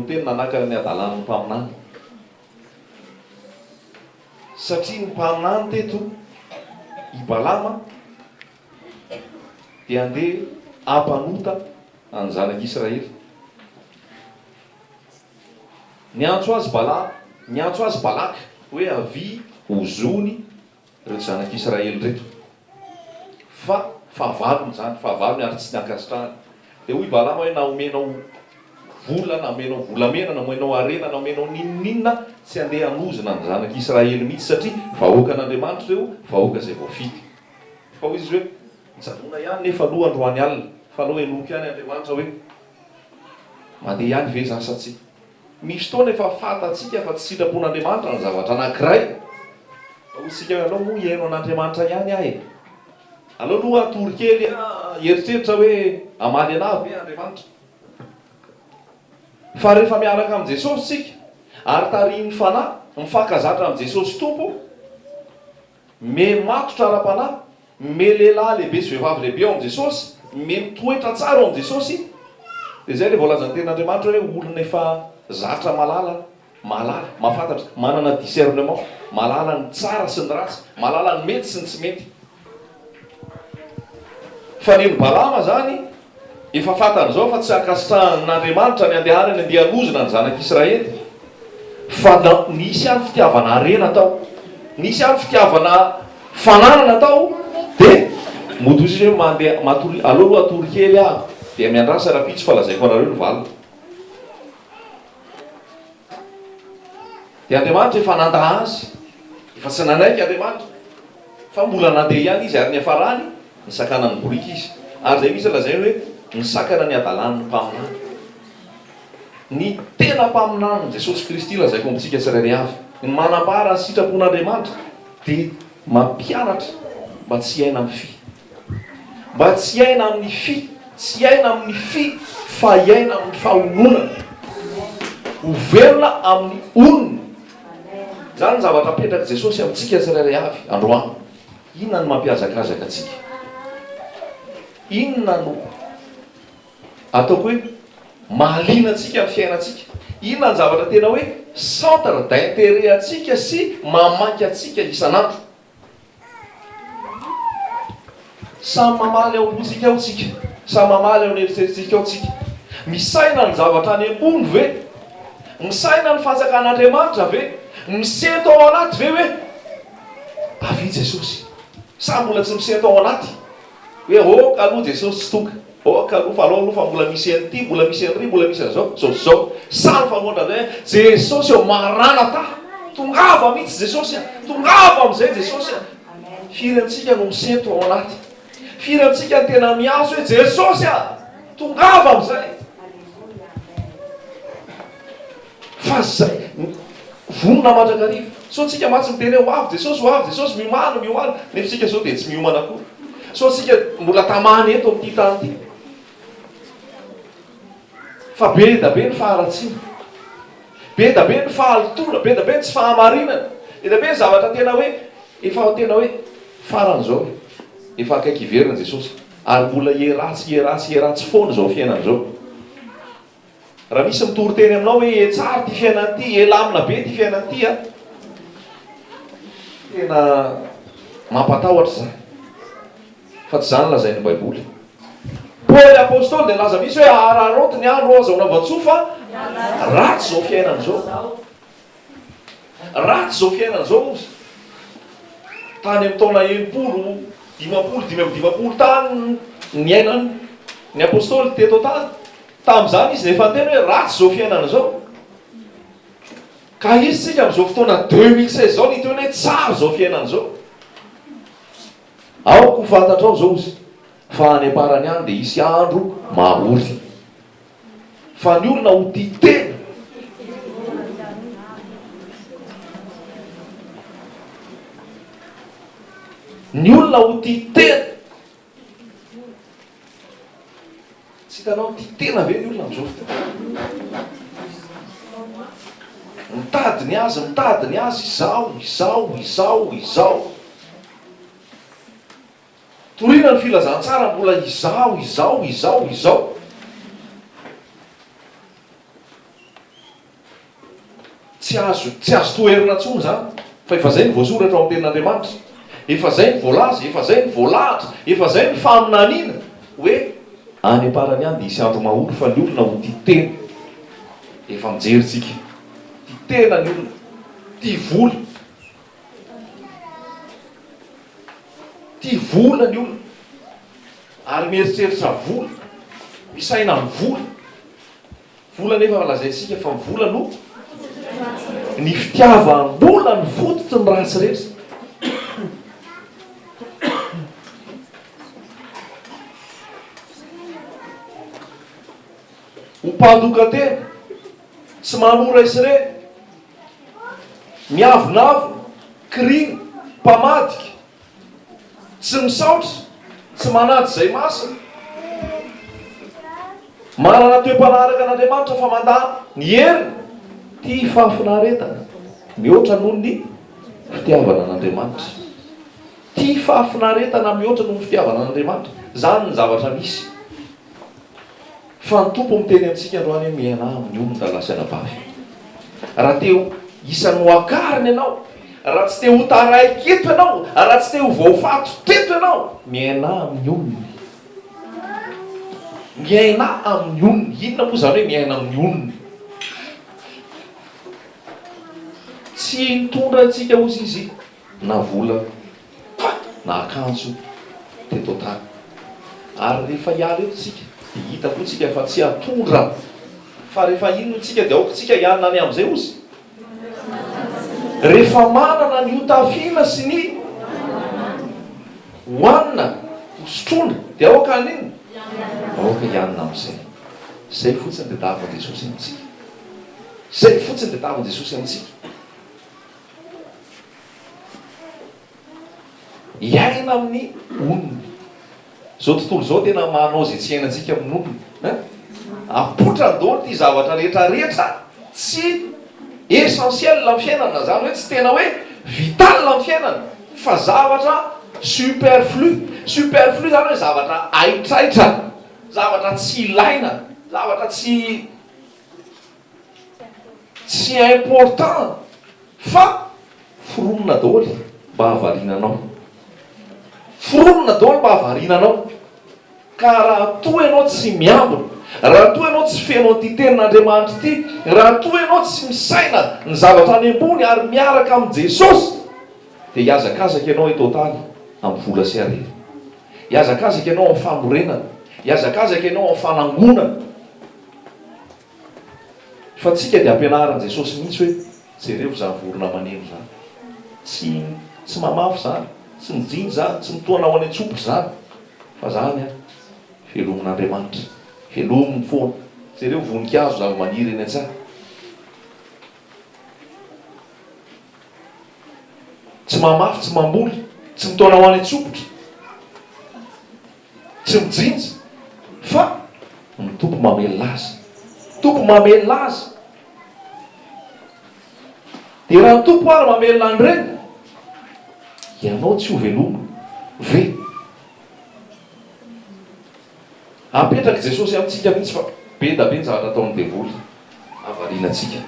no teny nanakana ny adalàna ny mpaminany satria ny mpaminany teto i Balama dia andeha ampanota any zanak'Israely. Niantso azy Balaka hoe avy hozony reto zanak'Israely reto, fa fahavalony zany, fahavalony ary tsy niankasitrahany. Dia hoy Balama hoe na omenao vola, na omenao volamena, na omenao arena, na omenao ninninina, tsy andeha hanozona ny zanak'Israely mihitsy satria vahoaka an'Andriamanitra reo, vahoaka izay voafidy. Fa hoy izy hoe mitsanona ihany nefa aloha androany alina, fa aloha enoky ihany Andriamanitra hoe mandeha ihany ve zasa tsy. Misy fotoana efa fantatsika fa tsy sitrapon'Andriamanitra ny zavatra anankiray. Fa hotsika hoe alao moa hiaino an'Andriamanitra ihany ahy. Alao aloha torokely eritreritra hoe amaly anahy ve Andriamanitra. Fa rehefa miaraka amin'ny Jesosy tsika ary tarihiny fanahy, mifankazatra amin'ny Jesosy Tompo, me matotra ara-panahy, me lehilahy lehibe sy vehivavy lehibe ao amin'ny Jesosy, me mitoetra tsara ao amin'ny Jesosy, dia zay le voalazan'ny ten'Andriamanitra hoe olona efa zatra malala, mahafantatra, manana discernement, malala ny tsara sy ny ratsy, malala ny mety sy ny tsy mety. Fa ny Balama zany efa fantany zao fa tsy ankasitrahan'Andriamanitra ny andehanany andeha hanozona ny zanak'Israely, fa nisy any fitiavana arena tao, nisy any fitiavana fananana tao, dia mody izy hoe mandeha aloha atorokely aho dia miandrasa rapitsy fa lazaiko anareo ny valina. Dia Andriamanitra efa nanda azy, efa tsy nanaiky Andriamanitra, fa mbola nandeha ihany izy ary ny afarany ny sakana ny boriky izy. Ary zay misy lazay hoe ny sakana ny adalàn'ny mpaminany, ny tena mpaminany Jesosy Kristy lazaiko amintsika tsirairay avy, ny manambara ny sitrapon'Andriamanitra dia mampianatra mba tsy aina amin'ny fi, mba tsy aina amin'ny fi, tsy aina amin'ny fi, fa iaina amin'ny fahononana, hovelona amin'ny onona. Zany ny zavatra apetraka Jesosy amintsika tsirairay avy androany. Inona no mampiazakazaka atsika? Inona no ataoko hoe mahaliana atsika amin'ny fiainantsika? Inona ny zavatra tena hoe centre d'intérêt atsika sy mamanky atsika isan'andro? Samy mamaly ao ambontsika ao tsika, samy mamaly ao neritseritsika ao tsika. Misaina ny zavatra any ambony ve? Misaina ny fanjakan'Andriamanitra ve? Misento ao anaty ve hoe avy Jesosy? Sa mbola tsy misento ao anaty hoe oka aloha Jesosy tsy toka, oka aloha fa aloha fa mbola misy an'ity, mbola misy an'ry, mbola misy an'izao, zao sa mifanohitra hoe Jesosy eo marana ta, tongava mihitsy Jesosy, tongava amin'izay Jesosy. Firy antsika no misento ao anaty, firy antsika ny tena miaso hoe Jesosy tongava amin'izay. Fa zay vonona mandrakarivo, so tsika matsy miteny ho avy Jesosy miomana, nefa tsika zao dia tsy miomana koa. So tsika mbola tamany eto amin'ity tany ity, fa be da be ny faharatsina, be da be ny fahalotona, be da be ny tsy fahamarinana, be da be ny zavatra tena hoe efa tena hoe farany zao efa akaiky iverina Jesosy, ary mbola heratsy foana zao fiainana zao. Raha misy mitory teny aminao hoe tsara ty fiainana ty, elamina be ty fiainana ty, tena mampatahotra zany, fa tsy zany lazain'ny Baiboly. Paoly apôstôly dia laza misy hoe araroty ny andro azahoana vatsoa, ratsy zao fiainana zao, ratsy zao fiainana zao. Tany amin'ny taona 550 tany ny ainany ny apôstôly teto tany, tamin'izany izy nefa teny hoe ratsy zao fiainana zao. Ka izy tsika amin'izao fotoana 2016 zao ny teny hoe tsara zao fiainana zao. Aoko fantatra ao zao izy fa any amparany any dia isy andro mahory, fa ny olona ho tia tena, ny olona ho tia tena. Tsy hitanao tia tena ve ny olona amin'izao fotoana? Mitady ny azy izao. Torina ny filazantsara mbola izao. tsy azo toerina ntsony zany fa efa zay ny voasoratra ao amin'ny tenin'Andriamanitra, efa zay ny voalaza, efa zay ny voalahatra, efa zay ny faminaniana hoe any am-parany any dia isy andro maholo fa ny olona ho tia tena. Efa mijeritsika tia tena ny olona, tia vola, tia vola ny olona ary mieritreritra vola, misaina ny vola. Vola nefa lazaintsika fa ny vola no ny fitiavam-bola ny fototry ny ratsy rehetra. Ho mpadoka tena, tsy manora isireny, miavonavo, kiriny, mpamadika, tsy misaotra, tsy manady izay masina, manana toe-panaraka an'Andriamanitra fa mandà ny heriny, tia fahafinaretana mihoatra noho ny fitiavana an'Andriamanitra. Tia fahafinaretana mihoatra noho ny fitiavana an'Andriamanitra. Zany ny zavatra misy. Fa ny tompo miteny amintsika androany hoe miaina amin'ny olona lasy anabavy. Raha teo isan'ny ho akariny ianao, raha tsy te ho taraiky eto ianao, raha tsy te ho voafato teto ianao, miaina amin'ny olona. Miaina amin'ny olona. Inona moa zany hoe miaina amin'ny olona? Tsy mitondra antsika ozy izy na vola na akanjo teto tany. Ary rehefa hiala eto tsika dia hita koa tsika fa tsy atondra, fa rehefa inona tsika dia aoka-tsika hialina any amin'izay ozy. Rehefa manana ny hotafiana sy ny hoanina, hosotrona, dia aoka an'iny, aoka hialina amin'izay. Zay fotsiny dia tava'n Jesosy amintsika. Zay fotsiny dia tava'n Jesosy amintsika. Hiaina amin'ny olona. Zao tontolo zao tena manao izay tsy iainantsika amin'ny olona. Apotra daholo ty zavatra rehetrarehetra tsy essentiel amin'ny fiainana, zany hoe tsy tena hoe vital amin'ny fiainana, fa zavatra superflu. Superflu zany hoe zavatra aitraitra, zavatra tsy ilaina, zavatra tsy important, fa foronina daholo mba havarinanao. Foronina daholo mba havarinanao. Ka raha toa ianao tsy miambina, raha toa ianao tsy fenao ty tenin'Andriamanitra ity, raha toa ianao tsy misaina ny zavatra any ambony ary miaraka amin'ny Jesosy, dia hiazakazaka ianao eto tany amin'ny vola sy harena. Hiazakazaka ianao amin'ny famorenana, hiazakazaka ianao amin'ny fanangonana. Fa tsika dia ampianaran' Jesosy mihitsy hoe jereo zany vorona maneno zany. Tsy mamafy zany, tsy mijiny zany, tsy mitoana ho any an-tsopy zany, fa zany velomin'Andriamanitra, velominy foana. Jereo voninkazo zava-maniry eny an-tsary, tsy mamafy, tsy mamboly, tsy mitoana ho any an-tsopotra, tsy mijinja, fa ny tompo mamelona azy. Tompo mamelona azy. Dia raha ny tompo ary mamelona an'ireny, ianao tsy ho velomina ve? Apetraka Jesosy amintsika mihitsy fa be da be ny zavatra ataon'ny devoly avarianantsika.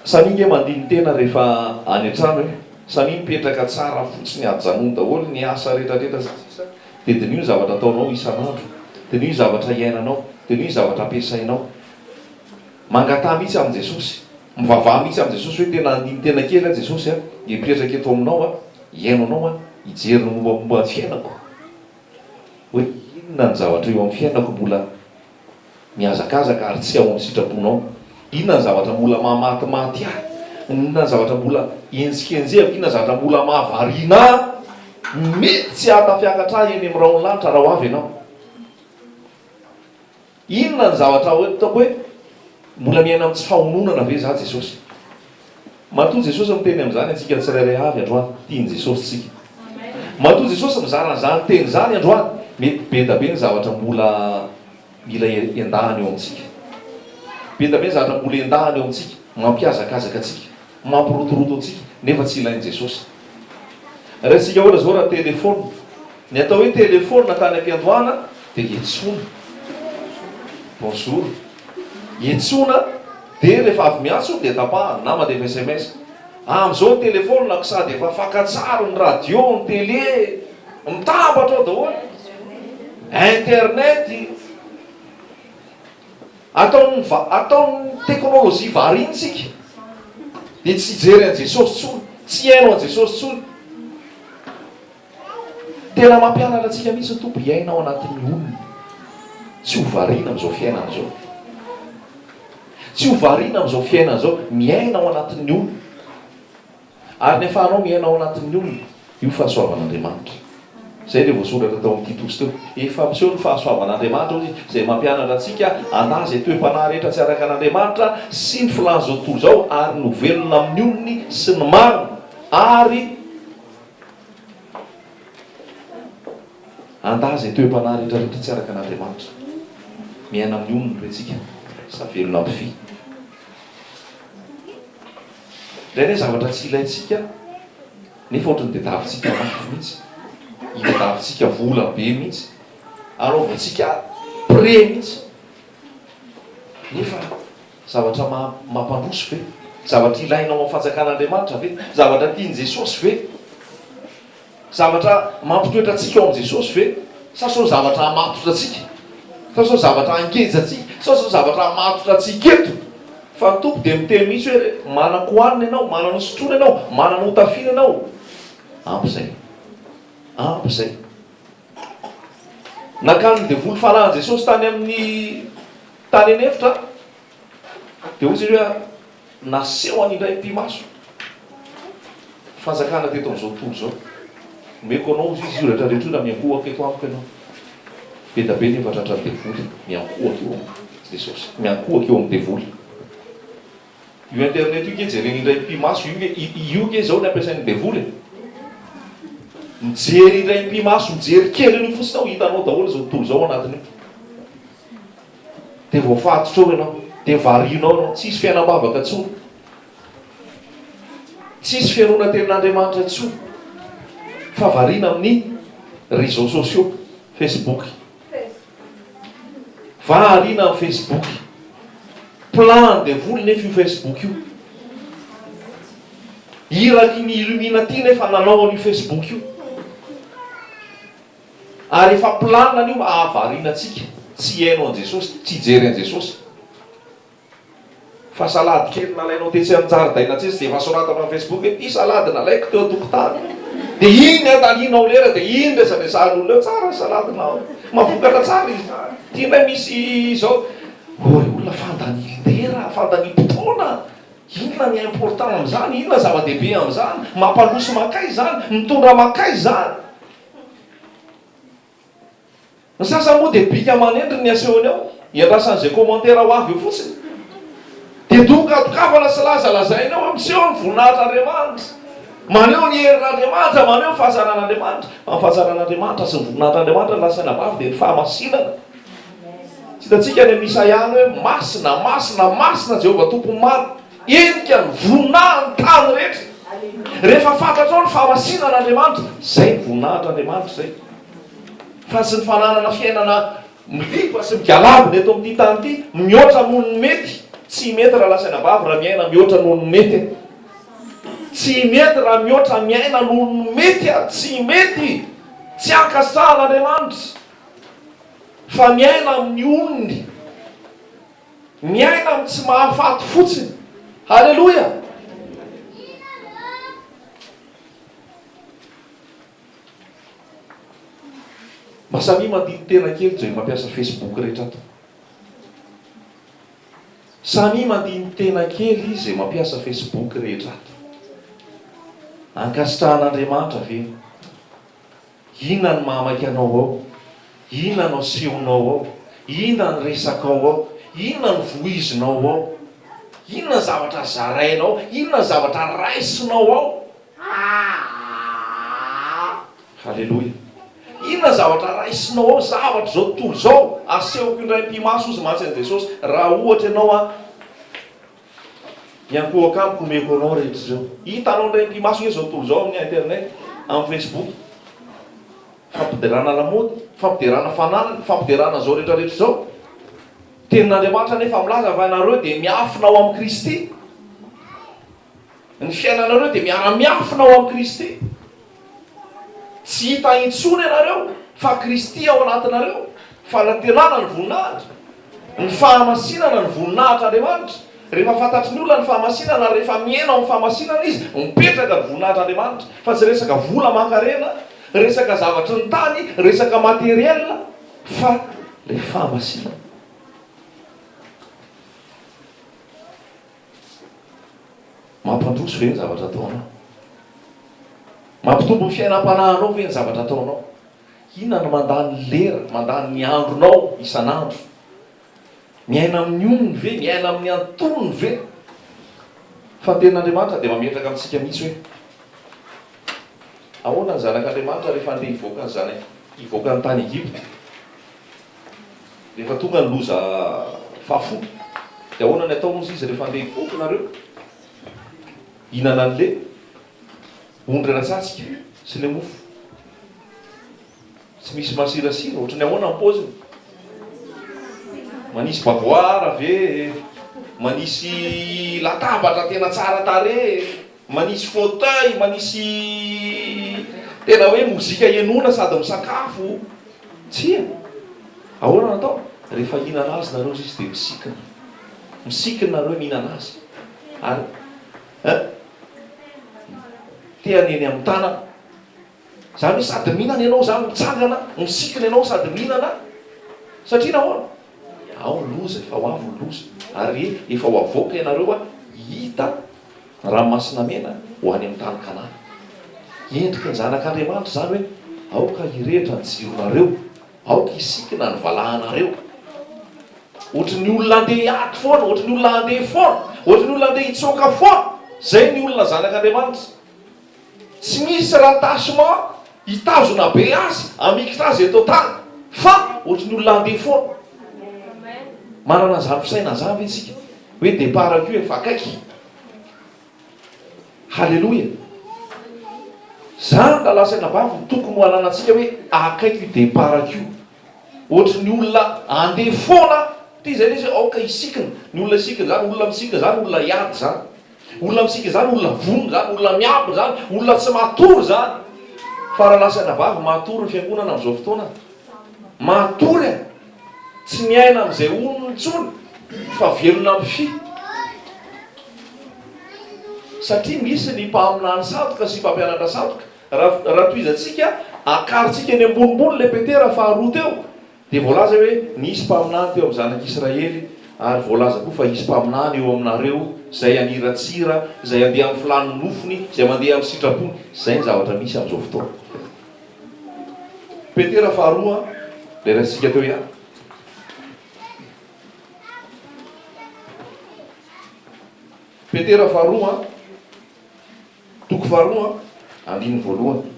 Saminge mandiny tena rehefa any an-trano hoe samy mipetraka tsara fotsiny ajanony daholo ny asa rehetrarehetra sisa, dia dinio zavatra ataonao isan'andro, dinio zavatra iainanao, dinio zavatra ampiasainao. Mangatà mihitsy amin'i Jesosy, mivavaha mihitsy amin'i Jesosy hoe tena andiny tena kely a Jesosy hipetraka eto aminao iainanao hijery ny mombamomba ny fiainako, hoe inona ny zavatra eo amin'ny fiainako mbola miazakazaka ary tsy ao amin'ny sitraponao, inona ny zavatra mbola mahamatymaty ahy, inona ny zavatra mbola enjikenjehako, inona ny zavatra mbola mahavariana mety tsy hatafiakatra ahy eny amin'ny raon'ny lanitra raha ho avy ianao. Inona ny zavatra hitako hoe mbola miaina amin'ny tsy fahononana ve za Jesosy? Matoa Jesosy miteny amin'izany antsika tsirairay avy androany, tiany Jesosy tsika. Matoa Jesosy mizara zany teny zany androany, mety be da be ny zavatra mbola mila endahany eo amintsika. Be da be ny zavatra mbola endahany eo amintsika, mampiazakazaka atsika, mampirotoroto antsika, nefa tsy ilain'i Jesosy. Raha tsika ohatra zao raha telefôna, ny atao hoe telefôna tany am-piandohana dia iantsona. Bonjour. Iantsona dia rehefa avy miantso dia tapahany na mandefa SMS. Amin'izao ny telefôna ko sady efa fankatsaro ny radio, ny télé, mitambatra ao daholo. Internet ataony teknôlôjia variantsika dia tsy jery an' Jesosy tsony, tsy haino an' Jesosy tsony. Tena mampianatra antsika mihitsy tompo hiaina ao anatin'ny olona, tsy ho variana amin'izao fiainana izao, tsy ho variana amin'izao fiainana izao, miaina ao anatin'ny olona. Ary ny ahafahanao miaina ao anatin'ny olona, io fahasoavan'Andriamanitra. Zay ilay voasoratra tao amin'ny Titos teo, efa miseho ny fahasoavan'Andriamanitra ozy izay mampianatra antsika andazy toe-panahy rehetra tsy araka an'Andriamanitra sy ny filàny izao tontolo izao, ary no velona amin'ny olony sy ny marina, ary andazy toe-panahy rehetrarehetra tsy araka an'Andriamanitra. Miaina amin'ny olony retsika, sa velona amin'ny fy. Indray zavatra tsy ilayntsika nefa ohatrany dia davintsika mafy mihitsy, ina davintsika vola be mihitsy, anaovantsika pré mihitsy, nefa zavatra mampandroso ve? Zavatra ilainao amin'ny fanjakan'Andriamanitra ve? Zavatra tiany Jesosy ve? Zavatra mampitoetra antsika ao amin'ny Jesosy ve? Sa sao zavatra hamatotra antsika? Sa sao zavatra angeja antsika? Sa sao zavatra hamatotra antsika eto? Fa ny tompo dia miteny mihitsy hoe manana kohanina ianao, manana sotroina ianao, manana hotafiana ianao. Ampy izay. Nakany dia voly fanahin Jesosy tany amin'ny tany anefitra, dia ozy izy hoe naseho an'indray mpimaso. Fanjakana teto amin'izao tontolo izao. Meko anao izy io rehetra rehetra io na miankohaka eto amiko ianao. Be da be nefa tratran'ny devoly, miankohaka eo amin'ny Jesosy, miankohaka eo amin'ny devoly. Io internet io ke jereny indray mpimaso, io ke zao ny ampiasain'ny devoly. Mijery indray mpimaso, mijery kely io fotsiny ao, hitanao daholo zao tontolo zao anatiny. Dia voafatotra eo ianao, dia varianao ianao, tsisy fiainam-bavaka intsony, tsisy fianona tenin'Andriamanitra intsony, fa variana amin'ny réseaux sociaux, Facebook. Variana amin'ny Facebook. Plan devoly nefa io Facebook io. Iraky ny Illuminati nefa nanao an'io Facebook io. Ary efa planany io ahavariana antsika, tsy haino an' Jesosy, tsy jery an' Jesosy. Fa salady kely nalainao tetsy amin'ny jaridaina tsisy dia efa soratana amin'ny Facebook hoe ity salady nalaiko teo an-tokotany. Dia iny atalianao lera, dia iny resaresahan'olona eo, tsara ny saladinao, mavokatra tsara izy. Ity indray misy izao, olona fandany lera, fandany mpotona, inona ny important amin'izany, inona zava-dehibe amin'izany, mampaloso makay zany, mitondra makay zany. Ny sasany moa dia bika manendry ny asehony ao, iandrasan'izay commentaire ho avy eo fotsiny. Dia doka atokafana sy lazalazaina ao amin'seho ny voninahitran'Andriamanitra. Maneho ny herin'Andriamanitra, maneho ny fahazaran'Andriamanitra. Amin'ny fahazaran'Andriamanitra sy ny voninahitran'Andriamanitra lasaina vavy dia ny fahamasinana. Tsy hitantsika any amin'ny Isaïa hoe masina, masina, masina Jehovah tompony maro. Enika ny voninahiny tany rehetra. Rehefa fantatrao ny fahamasinan'Andriamanitra, zay ny voninahitran'Andriamanitra zay. Fa tsy ny fananana fiainana milipa sy migalabona eto amin'ity tany ity, mihoatra noho ny mety. Tsy mety raha lasaina vavy raha miaina mihoatra noho ny mety. Tsy mety raha mihoatra miaina noho ny mety, tsy mety. Tsy ankasahan'Andriamanitra. Fa miaina amin'ny olony, miaina amin'ny tsy mahafaty fotsiny. Halleloja. Masami mandiny tena kely zay mampiasa Facebook rehetra ato. Samy mandiny tena kely zay mampiasa Facebook rehetra ato. Ankasitrahan'Andriamanitra ve? Inona ny mahamaiky anao ao? Inona no sehonao ao? Inona ny resakao ao? Inona ny voizinao ao? Inona ny zavatra zarainao? Inona ny zavatra raisinao ao? Halleloja. Inona ny zavatra raisinao ao? Zavatra zao tontolo zao asehoko indray mpimaso izy matsy an'i Jesosy. Raha ohatra ianao miankohaka amiko meko anao rehetra zao. Hitanao indray mpimaso zao tontolo zao amin'ny internet, amin'ny Facebook. Fampiderana lamaody, fampiderana fananana, fampiderana zao rehetrarehetra zao. tenin'Andriamanitra nefa milaza fa ianareo dia miafina ao amin'ny Kristy. Ny fiainanareo dia miara-miafina ao amin'ny Kristy. Tsy hita intsony ianareo fa Kristy ao anatinareo. Fanatenana ny voninahitra, ny fahamasinana ny voninahitran'Andriamanitra. Rehefa fantatry ny olona ny fahamasinana, rehefa miaina amin'ny fahamasinana izy, mipetraka ny voninahitran'Andriamanitra. Fa tsy resaka vola mankarena, resaka zavatra ny tany, resaka materiel, fa le fahamasinana. Mampandroso ve ny zavatra ataonao? Mampitombo ny fiainam-panahinao ve ny zavatra ataonao? Inona no mandany lera, mandany ny andronao isan'andro? Miaina amin'ny onony ve? Miaina amin'ny antonony ve? Fa tenin'Andriamanitra dia mametraka amintsika mihitsy hoe ahoana ny zanak'Andriamanitra rehefa andeha hivoaka ny zanaka, hivoaka ny tany Egypte, rehefa tonga ny loza fahafolo, dia ahoana ny ataon'izy izy rehefa andeha hivoaka nareo? Hinana an'le ondry ratsatsika sy le mofo. Tsy misy masirasira, ohatrany ahoana ny paoziny? Manisy bavoara ve? Manisy latabatra tena tsara tare, manisy fauteuil, manisy tena hoe mozika ianona sady misakafo. Tsia! Ahoana natao? Rehefa hinana azy nareo izy dia misikina. Misikina nareo mihinana azy. Ary teany eny amin'ny tanana. Zany hoe sady mihinana ianao zany mitsangana, misikina ianao sady mihinana. Satria nahoana? Ao ny loza, efa ho avy ny loza. Ary efa ho avoaka ianareo hita ranomasina mena ho any amin'ny tany Kanana. Endriky ny zanak'Andriamanitra zany hoe aoka hirehitra ny jironareo, aoka hisikina ny valahanareo. Ohatry ny olona andeha hiady foana, ohatry ny olona andeha foana, ohatry ny olona andeha hitsoaka foana. Zay ny olona zanak'Andriamanitra. Tsy misy rattachement hitazona be azy, amikitra azy eto tany, fa ohatry ny olona andeha foana. Manana zany fisaina zany isika hoe départ ko efa akaiky. Halleloja. Zany la lasaina bavy tokony ho ananantsika hoe akaiky départ ko. Ohatry ny olona andeha foana, ty zay izy aoka isikina. Ny olona isikina zany, olona misika zany, olona hiady zany. Olona misika zany, olona vonona zany, olona miabo zany, olona tsy matory zany. Fa raha lasaina bavy matory ny fiangonana amin'izao fotoana. Matory tsy miaina amin'izay onony intsony, fa velona amin'ny fi. Satria misy ny mpaminany sadoka sy mpampianatra sadoka. Raha toizantsika akaritsika eny ambonimbony le petera faharoa teo, dia voalaza hoe nisy mpaminany teo amin'ny zanak'Israely, ary voalaza koa fa hisy mpaminany eo aminareo zay aniratsira, zay andeha amin'ny filan'ny nofony, zay mandeha amin'ny sitrapony. Zay ny zavatra misy amin'izao fotoana. Petera faharoa, le rahatsika teo ihany. Petera faharoa, toko faharoa, andiny voalohany.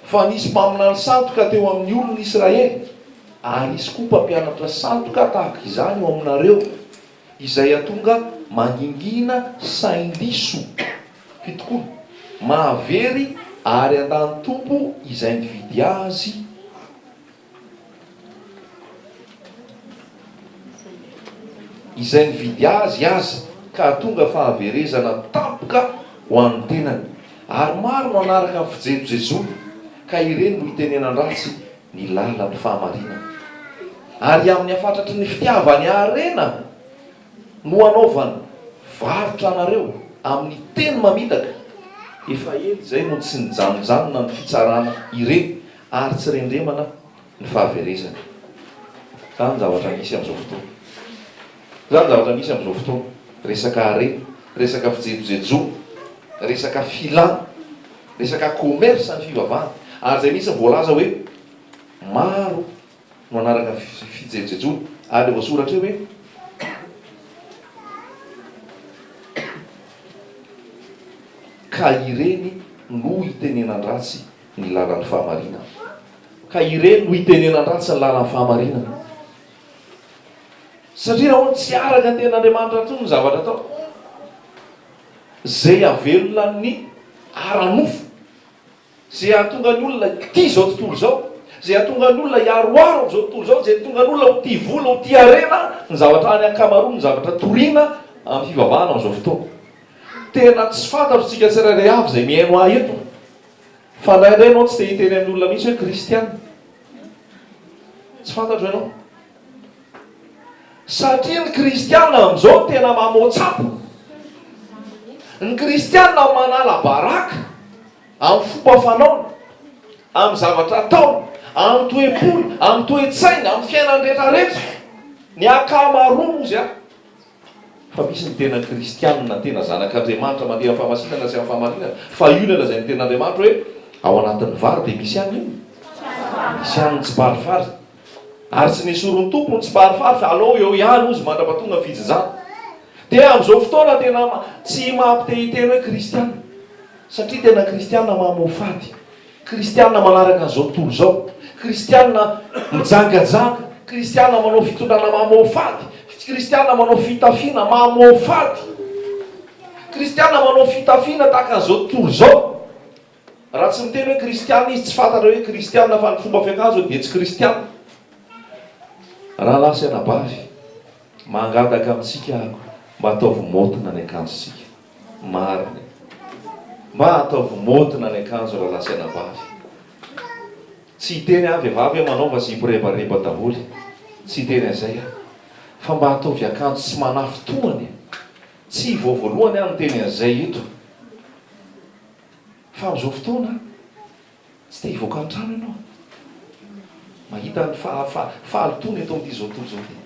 Fa nisy mpaminany sadoka teo amin'ny olon'ny Israely, ary nisy koa mpampianatra sadoka tahaka izany eo aminareo, izay atonga mangingina sain-diso fitokoa, mahavery ary andany tompo izay nividy azy. Izay nividy azy ka tonga fahaverezana tampoka ho an'ny tenany. Ary maro no anaraka amin'ny fijery Jezoly, ka ireny no hitenenan ratsy ny lalan'ny fahamarinana. Ary amin'ny afatatry ny fitiavany arena no anaovany varotra anareo amin'ny teny mamitaka. Efa ely zay no tsy nijanonjanona ny fitsarana ireny, ary tsy rendremana ny fahaverezana. Zany zavatra misy amin'izao fotoana. Zany zavatra misy amin'izao fotoana. Resaka arena, resaka fijerojejo, resaka filana, resaka commerce ny fivavahana. Ary zay misy voalaza hoe maro no anaraka fijerojejo. Ary voasoratra hoe ka ireny no hitenenan ratsy ny lalan'ny fahamarinana. Ka ireny no hitenenan ratsy ny lalan'ny fahamarinana. Satria nahoana tsy araka tenin'Andriamanitra tony ny zavatra atao. Zay avelona ny ara-nofo, zay ahatonga ny olona ty zao tontolo zao, zay atonga n'olona hiaroaro am'izao tontolo zao, zay tonga n'olona ho tia vola, ho tia arena ny zavatra any ankamaroa, ny zavatra toriana amin'ny fivavahana am'izao fotoana. Tena tsy fantatro tsika tsirairay avy zay mihaino ahy eto fa indraindray ianao tsy te hiteny amin'olona mihitsy hoe kristiana. Tsy fantatro ianao satria ny kristiana amin'izao tena mamoatsapo. Ny kristiana manala baraka amin'ny fomba fanaony, amin'ny zavatra ataony, amin'ny toe-polo, amin'ny toe-tsainy, amin'ny fiainany rehetrarehetra. Ny akamaroa mozy a fa misy ny tena kristianina, tena zanak'Andriamanitra mandeha amin'ny famasinana sy amin'ny famarinana. Fa io no lazain'ny ten'Andriamanitra hoe ao anatin'ny vary dia misy any io, misy any ny tsy parifary. Ary tsy nisorony tompo ny tsy parifary fa alao eo ihany ozy mandra-patonga ny fijijana. Dia amin'izao fotoana tena tsy mampite-hiteny hoe kristiana, satria tena kristiana mamofady, kristiana manaraka an'izao tontolo zao, kristiana mijangajanga, kristiana manao fitondrana mamofady, kristiana manao fitafiana mamofady, kristiana manao fitafiana tahaka an'izao tontolo zao. Raha tsy miteny hoe kristiana izy tsy fantatra hoe kristiana fa ny fomba fiakazo dia tsy kristiana. Raha lasa anabavy mangataka amintsika ako mba ataovy motina ny akanjosika, marina mba ataovy motina ny akanjo raha lasa anabavy. Tsy hiteny ahy vehivavy hoe manaova zipo rebareba daholo, tsy hiteny an'izay aho, fa mba ataovy akanjo tsy manafitoany, tsy voavoalohany aho niteny an'izay eto. Fa amin'izao fotoana tsy te hivoaka ny trano ianao, mahita ny fahalotony eto amin'ity zao tontolo zao ty.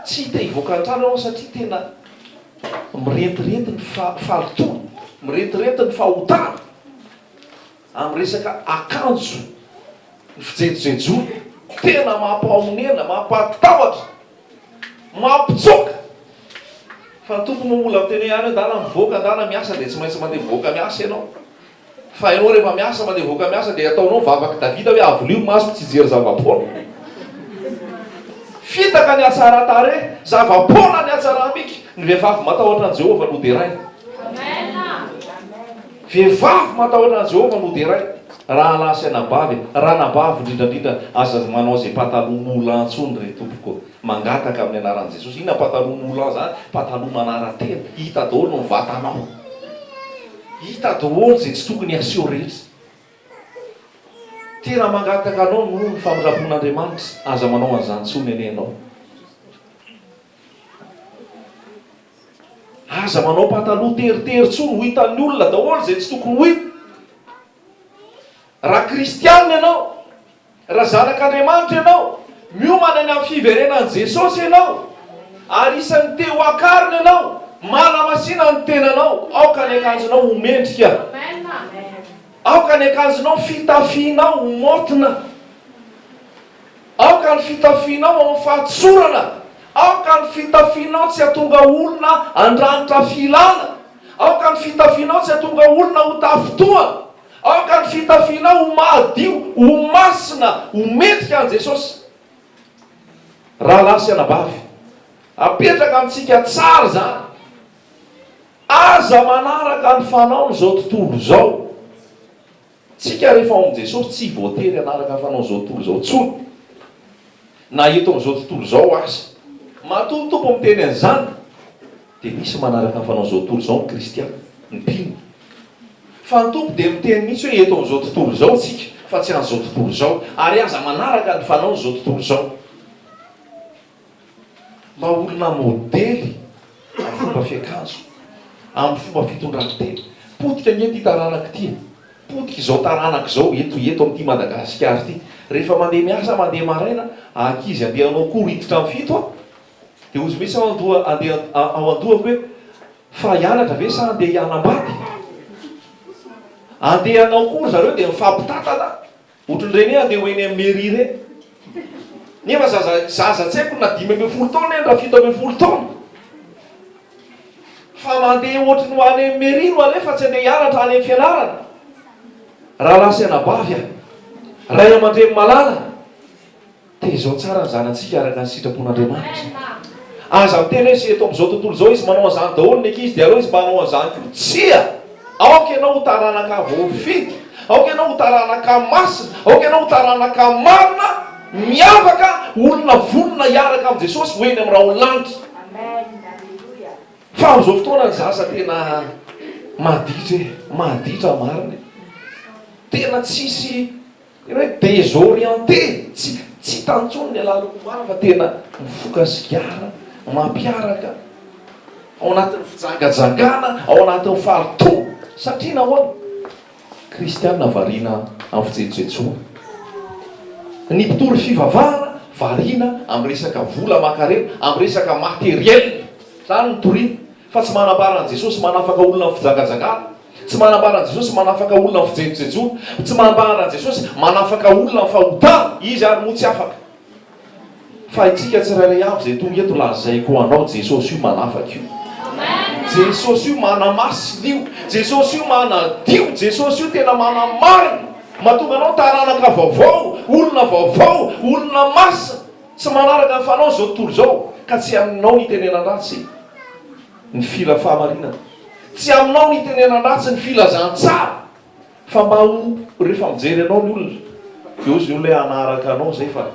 Tsy te hivoaka ny trano ianao satria tena mirentirety ny fahalotony, mirentirety ny fahotana amin'ny resaka akanjo, ny fijejojejoana, tena mampahamonena, mampatahotra, mampitsoka. Fa ny tompony mola miteny ihany hoe dala mivoaka, dala miasa dia tsy maintsy mandeha mivoaka miasa ianao. Fa ianao rehefa miasa mandeha mivoaka miasa dia ataonao vavaky Davida hoe avolio maso tsy hijery zava-poana. Fitaka ny atsara tare, zava-poana ny atsara miky. Ny vehivavy matahotra an' Jehovah no dia ray. Vehivavy matahotra an' Jehovah no dia ray. Raha lasa anabavy, raha nabavy indrindrandrindra aza manao zay pataloha moulin antsony ry tompoko, mangataka amin'ny anaran'i Jesosy. Inona pataloha moulin zany? Pataloha manaran-tena, hita daholo no vatanao, hita daholo zay tsy tokony aseho rehetra. Tena mangataka anao no ny famirapon'Andriamanitra, aza manao an'izany tsony ene ianao. Aza manao pataloha teritery tsony ho hitan'ny olona daholo zay tsy tokony ho hita. Raha kristianina ianao, raha zanak'Andriamanitra ianao, miomana ny amin'ny fiverenan'i Jesosy ianao, ary isan'ny te ho akarina ianao, mana-masina ny tenanao, aoka ny akanjonao ho mendrika, aoka ny akanjonao fitafianao ho motina, aoka ny fitafianao amin'ny fahatsorana, aoka ny fitafianao tsy hatonga olona andranitra filana, aoka ny fitafianao tsy hatonga olona ho tafitoa, aoka ny fitafianao ho mahadio, ho masina, ho mendrika an' Jesosy. Raha lasa anabavy apetraka amintsika tsara zany, aza manaraka ny fanaony zao tontolo zao. Tsika rehefa ao amin'i Jesosy tsy voatery anaraka ny fanao zao tontolo zao tsony, na eto amin'izao tontolo zao aza matomtompo miteny an'izany, dia misy manaraka ny fanao zao tontolo zao ny kristiana, ny mpino. Fa ny tompo dia miteny mihitsy hoe eto amin'izao tontolo zao tsika, fa tsy an'izao tontolo zao, ary aza manaraka ny fanao zao tontolo zao. Mba olona modely amin'ny fomba fiakanjo, amin'ny fomba fitondran-tena. Potika ny ety taranaka ity, potika izao taranaka izao eto amin'ity Madagasikara ity. Rehefa mandeha miasa, mandeha maraina, ankizy andeha hanao kory hiditra amin'ny fito, dia ozy misy ao andohako hoe fa hianatra ve sa andeha hianambady? Andeha hanao kory zareo dia mifampitatana, ohatran'ireny hoe andeha ho eny amin'ny mairie ireny. Nefa zaza tsy haiko na 5-10 taona raha 7-10 taona, fa mandeha ohatrany ho any amin'ny mairie no alefa tsy andeha hianatra any amin'ny fianarana. Raha lasa anabavy a, ray aman-dreny malala, dia izao tsara ny zanantsika araka ny sitrapon'Andriamanitra. Aza miteny hoe sy eto amin'izao tontolo izao izy manao an'izany daholo ny ankizy, dia aleo izy manao an'izany koa. Tsia! Aoka ianao ho taranaka voafidy, aoka ianao ho taranaka masina, aoka ianao ho taranaka marina, miavaka olona vonona hiaraka amin'i Jesosy hoeny amin'ny raha olanitra. Fa amin'izao fotoana ny zasa tena maditra marina, tena tsisy hoe désorienté, tsy tantsony ny alaloko marina fa tena mifoka sigara, mampiaraka ao anatin'ny fijangajangana, ao anatin'ny faritona. Satria nahoana? Kristianina variana amin'ny fijejojejoana. Ny mpitory fivavahana variana amin'ny resaka vola aman-karena, amin'ny resaka materiel. Zany ny toriana. Fa tsy manambara an'i Jesosy manafaka olona amin'ny fijangajangana, tsy manambara an'i Jesosy manafaka olona amin'ny fijejojejoana, tsy manambara an'i Jesosy manafaka olona amin'ny fahotana. Izy ary moa tsy afaka. Fa itsika tsirairay avy izay tonga eto lazaiko anao, Jesosy io manafaka io. Jesosy io manamasina io, Jesosy io manadio, Jesosy io tena manamarina. Mahatonga anao taranaka vaovao, olona vaovao, olona masina. Tsy manaraka ny fanao zao tontolo zao, ka tsy aminao ny tenenan-dratsy ny fila fahamarinana, tsy aminao ny tenenan-dratsy ny filazantsara. Fa mba ho rehefa mijery anao ny olona, eo izy olona hanaraka anao zay fa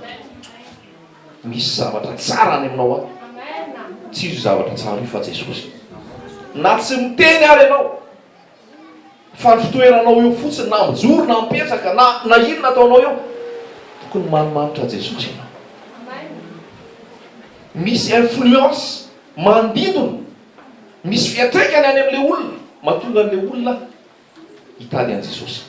misy zavatra tsara any aminao any. Tsy izy zavatra tsara io fa Jesosy. Na tsy miteny ary ianao, fa ny fitoeranao eo fotsiny, na mijoro na mipetraka, na inona ataonao eo, tokony manimanitra Jesosy ianao. Misy influence mandindona, misy fiatraikany any amin'ilay olona, mahatonga an'ilay olona hitady an' Jesosy.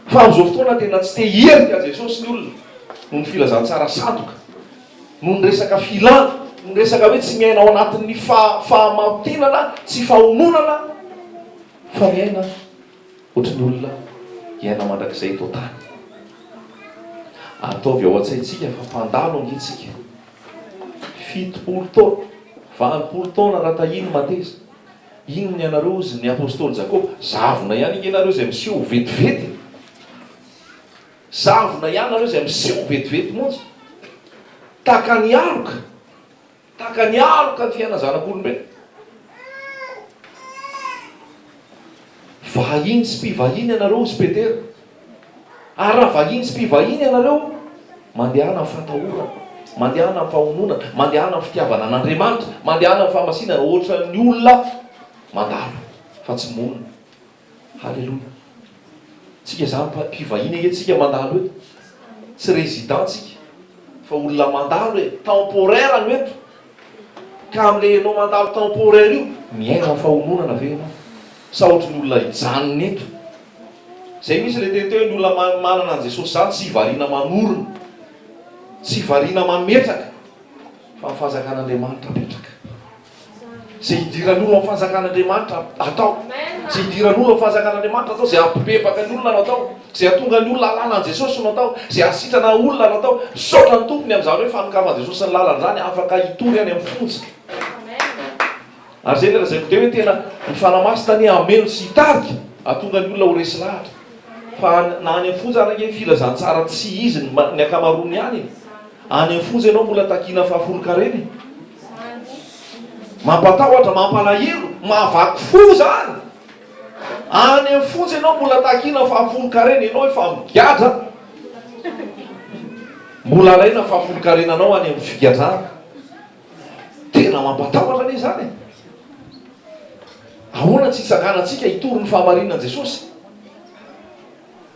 Fa amin'izao fotoana tena tsy te hierika Jesosy ny olona noho ny filazantsara sadoka, noho ny resaka filana, noho ny resaka hoe tsy miaina ao anatin'ny fahamatinana, tsy fahononana, fa miaina ohatran'ny olona hiaina mandrakizay eto tany. Ataovy ao an-tsaintsika fa mpandalo angetsika 70 taona, 20 taona raha tahiny mateza. Inony ianareo izy ny apôstôly Jakoba, zavona ihany ianareo izay miseho vetivety, zavona ihany nareo izay miseho vetivety monja. Taka ny aloka ny fiaina zanak'olombelona. Vahiny sy mpivahiny ianareo izy Petera. Ary raha vahiny sy mpivahiny ianareo, mandehana amin'ny fatahorana, mandehana amin'ny fahononana, mandehana amin'ny fitiavana an'Andriamanitra, mandehana amin'ny fahamasinana ohatra ny olona mandalo fa tsy monina. Halleloja. Tsika zany mpivahiny tsika mandalo eto, tsy résidentsika fa olona mandalo hoe temporaire no eto. Ka amin'ilay anao mandalo temporaire io, miaina amin'ny fahononana ve ianao? Sa ohatran'ny olona hijanona eto? Zay misy le teny hoe ny olona manana an' Jesosy zany tsy variana manorina, tsy variana mametraka, fa amin'ny fanjakan'Andriamanitra apetraka. Zay hidiran'olona amin'ny fanjakan'Andriamanitra atao, zay hidiran'olona amin'ny fanjakan'Andriamanitra atao, zay ampibebaka ny olona no atao, zay atonga ny olona alàna an' Jesosy no atao, zay asitrana olona no atao. Saotra ny tompony amin'izany hoe fanokafan' Jesosy ny lalan'izany afaka hitory any amin'ny fonjy. Ary zay le lazaiko teo hoe tena ny fanamasina ny ameno sy hitarika atonga ny olona ho resy lahatra. Fa na any amin'ny fonjy anake filazantsara tsy izy ny akamaroany ihany. Any amin'ny fonjy ianao mbola takina fahafolo-karena, mampatahotra, mampalahelo, mahavaky fo zany. Any amin'ny fonjy ianao mbola takina fahafolo-karena, ianao efa migadra, mbola alaina fahafolo-karenanao any amin'ny figadrana. Tena mampatahotra ane zany. Ahoana tsy hitsakanantsika hitory ny fahamarinana Jesosy?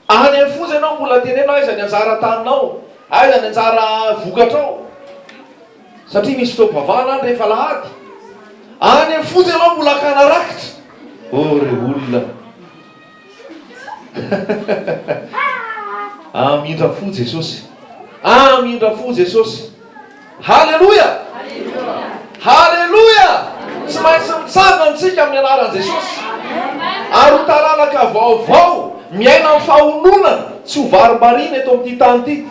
Any amin'ny fonjy ianao mbola tenenao aiza ny anjara taninao, aiza ny anjara vokatrao, satria misy fotoam-pavahana any rehefa lahady. Any amin'ny fonjy ianao mbola kana rakitra. Re olona amindra fo Jesosy, amindra fo Jesosy. Halleloja, halleloja. Tsy maintsy mitsangana antsika amin'ny anaran'i Jesosy, ary ho taranaka vaovao, miaina amin'ny fahononana, tsy ho varimarina eto amin'ity tany ity.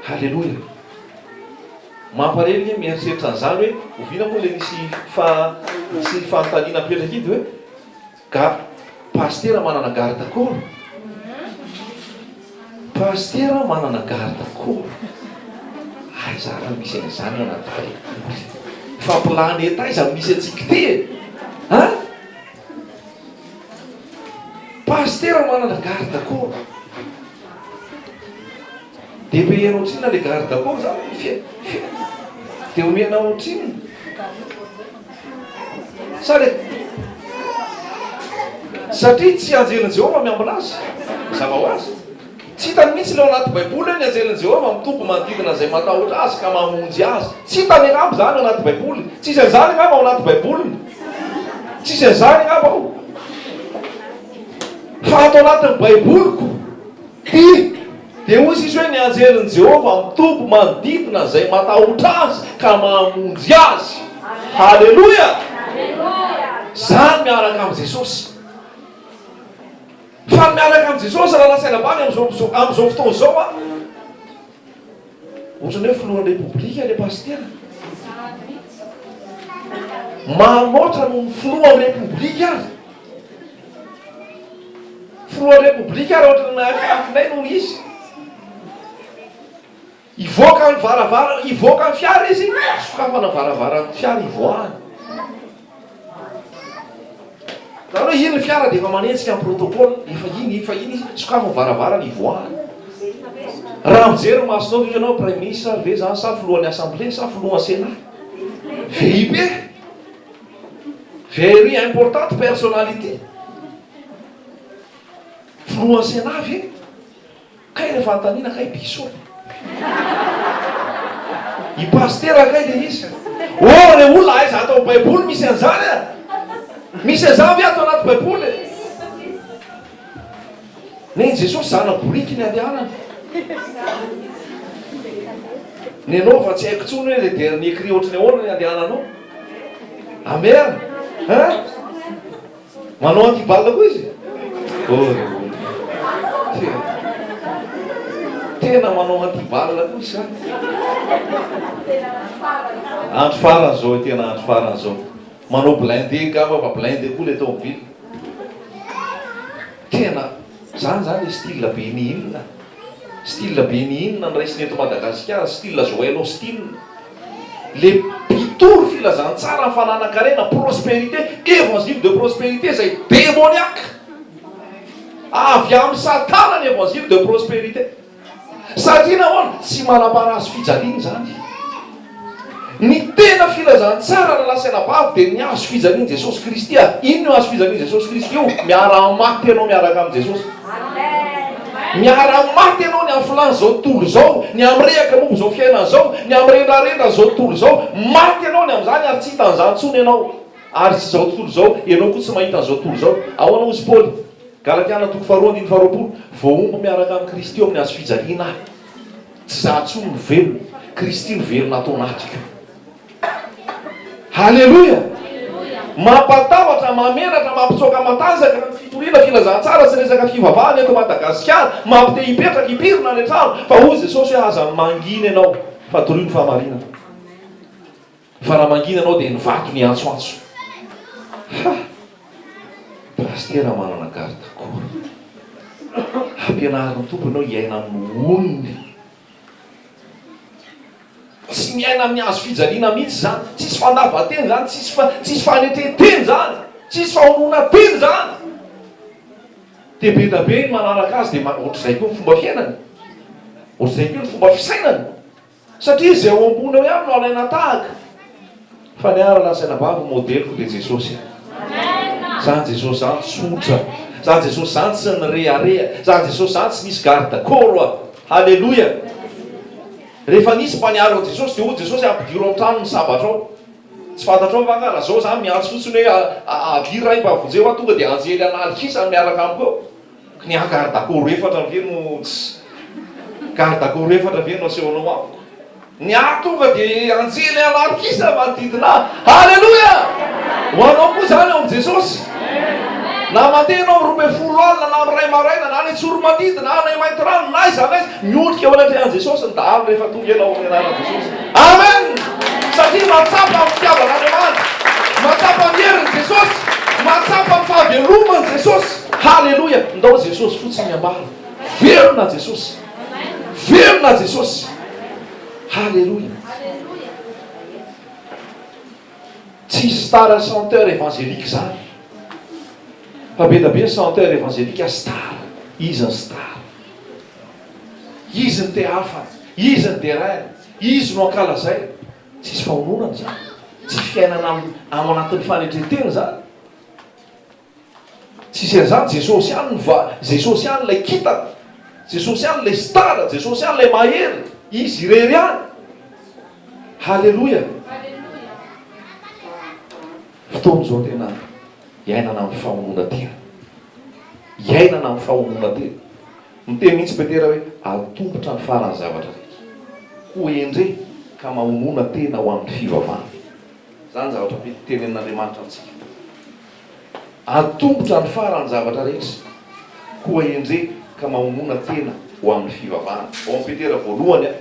Halleloja. Mampalely mieritreritra an'izany hoe oviana moa le nisy fanontaniana petraka idy hoe pastera manana garde corps, pastera manana garde corps. Aiza raha misy an'izany anaty baiboly? Fa planeta aiza misy antsika ty? pastera manana garde corps dia be ianao tsinona le garde corps zany dia omenao tsinona satria tsy anjelin Jehova miambina azy zava ho azy tsy hitany mihitsy leo anaty baiboly ny anjelin Jehova mitombo manodidina izay matahotra azy ka mamonjy azy tsy hitany angamba zany anaty baiboly tsisy an'izany angamba ao anaty baiboliny tsisy an'izany angamba ao fa ato anatin'ny baiboliko dia hoy sisy hoe ny anjelin Jehova mitombo manodidina izay matahotra azy ka mamonjy azy. Halleluja! Zany miaraka amin'i Jesosy. Fa miaraka amin'i Jesosy raha lasaina bany amin'izao fotoana izao a ohatran'ny hoe filohan'ny repoblika le pastera mamoatra no filohan'ny repoblika azy. Filohan'ny repoblika ary ohatran'ny afinay noho izy ivoaka ny varavara, ivoaka ny fiara izy sokafana varavaran'ny fiara ivoahany. Zany hoe iny ny fiara dia efa manentsika amin'ny protocole efa iny izy sokafana varavarany ivoahany. Raha mijery masonao ianao premier ministre ve zany sa filohan'ny assemblée sa filohan'ny sénat VIP very importante personnalité filohan'ny sénat ve kay rehefa antanina kay biso i pastera kay le izy re olona aiza atao baiboly misy an'izany a misy an'izany ve atao anaty baiboly neny Jesosy zana-boriky ny andehanana ny anao fa tsy haiko tsony hoe le dernier cri ohatrany ahoana ny andehananao amen manao antibalina koa izy tena manao antibalina koa izy andro faran'izao tena andro faran'izao manao blindé gava fa blindé koa le tomobily tena zany style be ny inona style be ny inona ny raisiny eto Madagasikara style Joël Austin le mpitory filazantsara ny fananakarena prospérité évangile de prospérité zay démoniaque avy amin'ny satana ny évangile de prospérité satria nahoana tsy manam-parazy fijaliana zany ny tena filazantsara na lasaina-bavy dia ny azo fijaliana Jesosy Kristy ino no azo fijaliana Jesosy Kristy io miara-maty ianao miaraka amin'ny Jesosy miara-maty ianao ny amin'ny filany zao tontolo zao ny amrehaka momba zao fiainana zao ny amrendrarendra zao tontolo zao maty ianao ny amin'izany ary tsy hitan'izany tsony ianao ary tsy zao tontolo zao ianao koa tsy mahita n'izao tontolo zao ahoana ozy Paoly Galatiana 2:20 voaomba miaraka amin'ny Kristy eo amin'ny azo fijaliana tsy za tsony ny velona Kristy ny velona atao anatiko. Halleluja! Mampatahotra, mamenatra, mampitsoaka matanjaka ny fitoriana filazantsara sy resaka fivavahana eto Madagasikara mampite hipetraka hipirina ny trano fa hoy Jesosy hoe aza mangina ianao fa toroy ny fahamarinana fa raha mangina ianao dia nivato ny antsoantso. Pastera manana garde corps ampianarin'ny tomponao hiaina amin'ny onony tsy miaina amin'ny azo fijaliana mihitsy zany tsisy fandavateny zany tsisy fanetreteny zany tsisy fahonona teny zany dia be da be ny manaraka azy dia ohatr'izay koa ny fomba fiainany ohatr'izay koa ny fomba fisainany satria izay ao ambony ao ihany no alaina tahaka fa ny ara lasaina-bavy modeliko dia Jesosy zany Jesosy zany tsotra zany Jesosy zany tsy nyrearea zany Jesosy zany tsy misy garde corps. Halleluja! Rehefa nisy mpaniaro ao Jesosy dia hoy Jesosy ampidiro amin'ny trano ny sabatra ao tsy fantatrao fa raha zao zany miantso fotsiny hoe aviry raha mpavonjeo a tonga dia anjely analikisa miaraka amiko ny garde corps efatra ve no garde corps efatra ve no asehonao amiko ny tonga dia anjely analikisa manodidina. Halleluja! Ho anao koa zany ao amin'i Jesosy na mandeha anao roa ambin'ny folo alina na amin'ny ray maraina na ny tsoro manidina na ny mainty rano na iza na izy miondrika ao anatrehan'i Jesosy ny dahalo rehefa tonga ianao amin'ny anaran'i Jesosy. Amen! Satria matsapa amin'ny fitiavan'Andriamanitra, matsapa ny herin'i Jesosy, matsapa ny fahaveloman'i Jesosy. Halleluja! Ndao Jesosy fotsiny miambara velona Jesosy, velona Jesosy. Halleluja! Tsisy star chanteur évangélique zany fa be da be ny chanteur évangélika star. Izy ny star, izy ny te hafa, izy ny deraina, izy no ankalazay. Tsisy fahononana zany, tsy fiainana am anatin'ny fanetretena zany. Tsisy an'izany Jesosy ihany Jesosy ihany lay kitana, Jesosy ihany lay star, Jesosy ihany lay mahery. Izy irery ihany. Halleloja. Fotoana zao tena iainana amin'ny fahonona tena, iainana amin'ny fahonona tena. Miteny mihitsy Petera hoe atombotra ny farany zavatra rehetra, ho endre ka mahonona tena ho amin'ny fivavahana. Zany zavatra tenenin'Andriamanitra amintsika. Atombotra ny farany zavatra rehetra, ho endre ka mahonona tena ho amin'ny fivavahana. Ao amin'ny Petera voalohany a.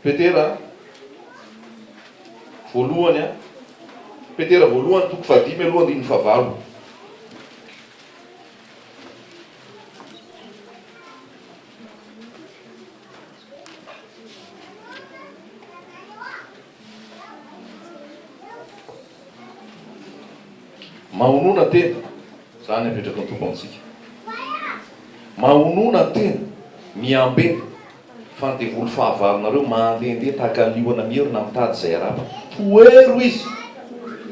Petera voalohany a. Petera voalohany toko fadimy aloha andininy favalo. Mahonona tena zany apetraka ny tompo amintsika. Mahonona tena miambena fa ny devoly fahavalonareo mandehandeha tahaka ny liona mierina mitady izay arapa. Toero izy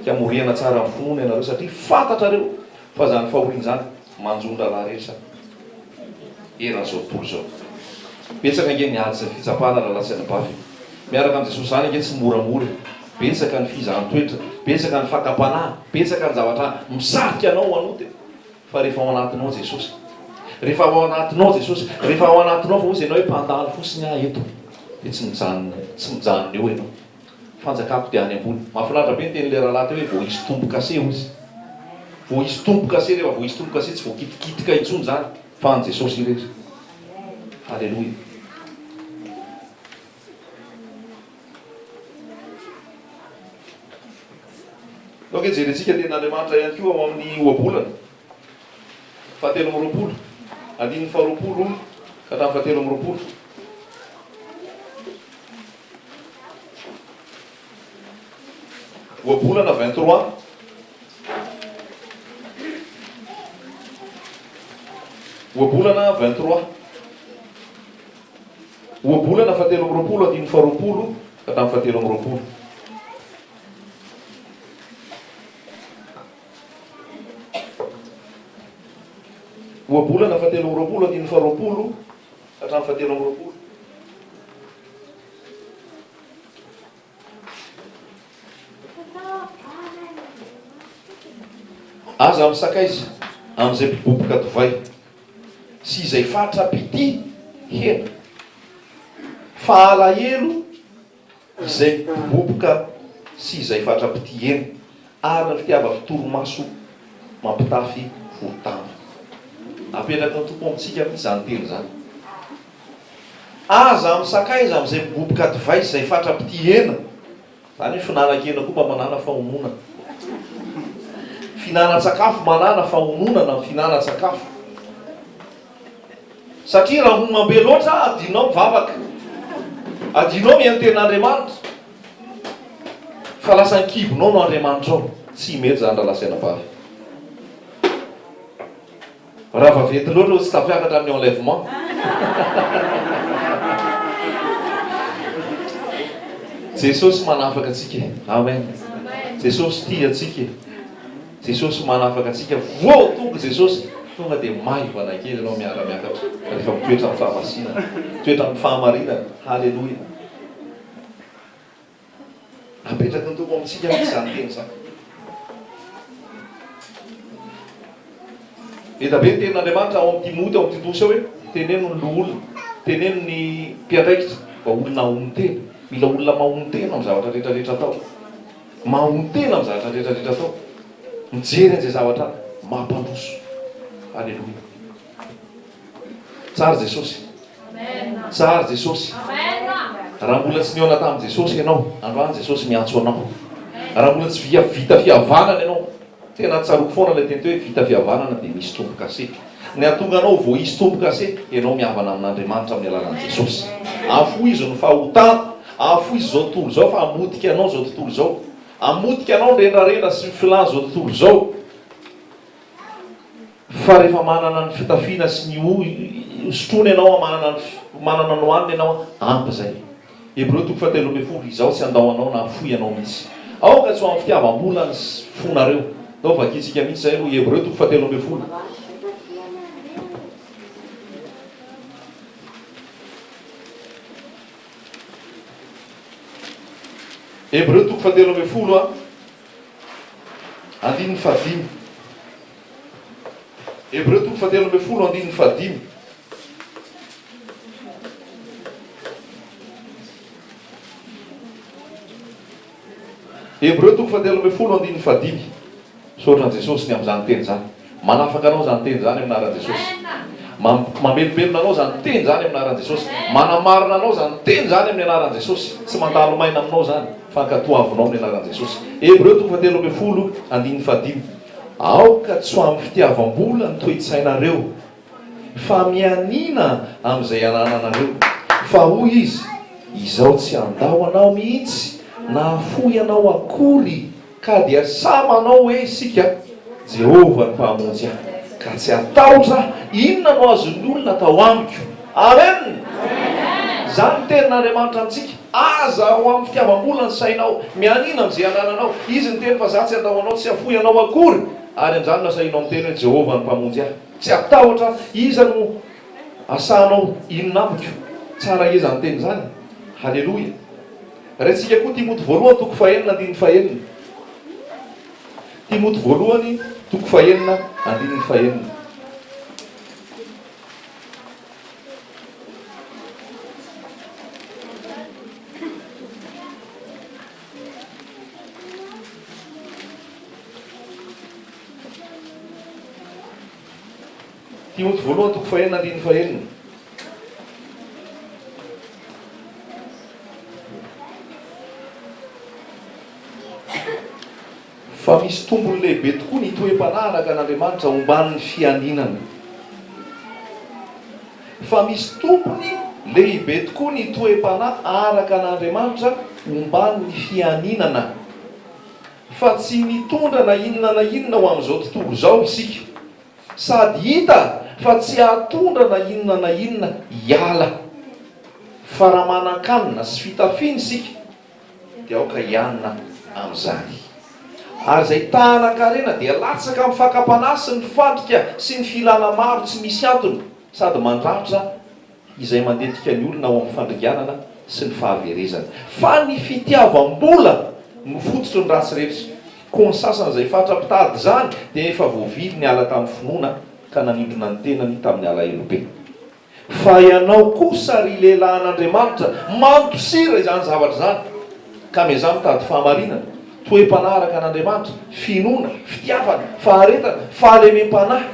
ka moriana tsara amin'ny finoana ianareo satria fantatrareo fa zany fahoriana zany manjonda raha rehetra eran'izao tontolo zao. Betsaka ange niady izay fitsapana raha latsy anabavy. Miaraka amin'ny Jesosy zany ange tsy moramora. Betsaka ny fizaham-toetra, betsaka ny fakapanahy, betsaka ny zavatra misarika anao anote. Fa rehefa ao anatinao Jesosy, rehefa ao anatinao Jesosy, rehefa ao anatinao fa ozy ianao hoe mpandalo fosiny eto, dia tsy mijanona eo ianao. Fanjakako dia any ambony. Mahafinaritra be ny teny le rahalahy teo hoe vao hisy tombo kase ozy. Vao hisy tombo kase, rehefa vao hisy tombo kase tsy voakitikitika intsony zany fa ny Jesosy irery. Halleloja. Donc jerentsika tenin'Andriamanitra ihany koa ao amin'ny ohabolana fahatelo amby roapolo, andininy faharoapolo ka hatramin'ny fahatelo amby roapolo. Ohabolana 23. Ohabolana 23. Ohabolana fahatelo amby roapolo, andininy faharoapolo ka hatramin'ny fahatelo amby roapolo. Ohabolana fahatelo amby roapolo, andininy faharoapolo hatramin'ny fahatelo amby roapolo. Aza misakaiza amin'izay mpiboboka divay sy izay fatra-pity hena, fahalahelo izay mpiboboka sy izay fatra-pity hena, ary ny fitiava torimaso mampitafy votana. Apetraka ny tompo amintsika mihitsy zany teny zany. Aza misakaiza amin'izay mpiboboka divay sy izay fatra-pity hena, zany hoe finanan-kena koa mba manana fahononana. Fihinan-tsakafo manana fahononana, fihinan-tsakafo. Satria raha homam-be loatra adinao mivavaka, adinao mihaino tenin'Andriamanitra, fa lasa nikibonao no Andriamanitra ao. Tsy mety zany raha lasaina bavy. Raha vavety loatra tsy tafiakatra amin'ny enlèvement. Jesosy manafaka atsika. Amen. Jesosy tia atsika. Jesosy manafaka atsika. Voatonga Jesosy tonga dia maivana kely anao miara-miakatra rehefa mitoetra amin'ny fahamasina, mitoetra amin'ny fahamarinana. Halleloja. Apetraka ny tompo amintsika mihitsy zany teny zany. Eda be ny tenin'Andriamanitra ao amin'ny Timoty, ao amin'ny Titosy ao hoe teneno ny loholona, teneno ny mpiandraikitra mba olona ahony tena. Mila olona mahony tena amin'ny zavatra rehetrarehetra atao. Mahony tena amin'ny zavatra rehetrarehetra atao. Mijery an'izay zavatra mampandroso. Halleloja. Tsara Jesosy. Tsara Jesosy. raha mbola tsy niona tamin'i Jesosy ianao, androany Jesosy miantso anao. Raha mbola tsy vita fihavanana ianao, tena tsaroko foana ilay teny hoe vita fihavanana dia misy tompo-kase. Ny atonga anao vao hisy tompo-kase, ianao mihavana amin'Andriamanitra amin'ny alalan'i Jesosy. Afoy izy no fahotana, afoy izy zao tontolo zao fa hamotika anao zao tontolo zao. Hamotika anao rendrarendra sy filany zao tontolo zao. Fa rehefa manana ny fitafiana sy ny sotrony ianao, manana no anina ianao, ampy zay. Hebreo 13:10, izao tsy andao anao na afoy anao mihitsy. Aoka tsy ho amin'ny fitiavam-bola ny fonareo. Dao vakitsika mihitsy zay aloha Hebreo 13:10. Hebreo 13:10 andininy fahadimy. Hebreo 13:10 andininy fahadimy. Hebreo 13:10 andininy fahadimy. Saotra Jesosy ny amin'izany teny zany. Manafaka anao zany teny zany amin'anaran'i Jesosy. Mamelopelona anao zany teny zany amin'anaran'i Jesosy. Manamarina anao zany teny zany amin'ny anaran'i Jesosy. Tsy mandalo maina aminao zany, fa ankatoavinao amin'ny anaran'i Jesosy. Hebreo 13:10 andininy fahadimy. Aoka tsy ho amin'ny fitiavam-bola ny toe-tsainareo, fa mianina amin'izay anananareo. Fa hoy izy, izao tsy andao anao mihitsy, na afoy anao akory, ka dia sa manao hoe isika Jehova ny mpahamonjy ahy, ka tsy atahotra inona no azon'ny olona atao amiko. Amen. Zany tenin'Andriamanitra amintsika. Aza ho amin'ny fitiavam-bola ny sainao, mianina amin'izay anananao. Izy ny teny fa za tsy andao anao, tsy afoy anao akory. Ary an'izany nasainao amin'ny teny hoe Jehova ny mpahamonjy ahy. Tsy atahotra iza no asanao inona amiko. Tsara iza ny teny zany. Halleloja. Raintsika koa Timoty voalohany 4:9. Timoty voalohany 4:9. Timoty voalohany 4:9. Fa misy tombony lehibe tokoa ny toe-panaraka an'Andriamanitra omban'ny fianinana. Fa misy tombony lehibe tokoa ny toe-panaraka an'Andriamanitra omban'ny fianinana. Fa tsy mitondra na inona ho amin'izao tontolo izao isika. Sady hita fa tsy hatondra na inona hiala. Fa raha manan-kanina sy fitafiana isika, dia aoka hianina amin'izany. Ary izay tahanan-karena dia latsaka amin'ny fakapanahy sy ny fandrika sy ny filana maro tsy misy antony, sady mandratra izay mandetika ny olona ao amin'ny fandringanana sy ny fahaverezana. Fa ny fitiavam-bola no fototry ny ratsy rehetra. Koa ny sasany izay fatra-pitady zany dia efa voavily ny ala tamin'ny finoana ka nanindrona ny tenany tamin'ny alahelobe. Fa ianao kosa ry lehilahy an'Andriamanitra, mantosira izany zavatra zany, ka mezah mitady fahamarinana, toe-panaraka an'Andriamanitra, finoana, fitiavana, faharetana, fahalemem-panahy,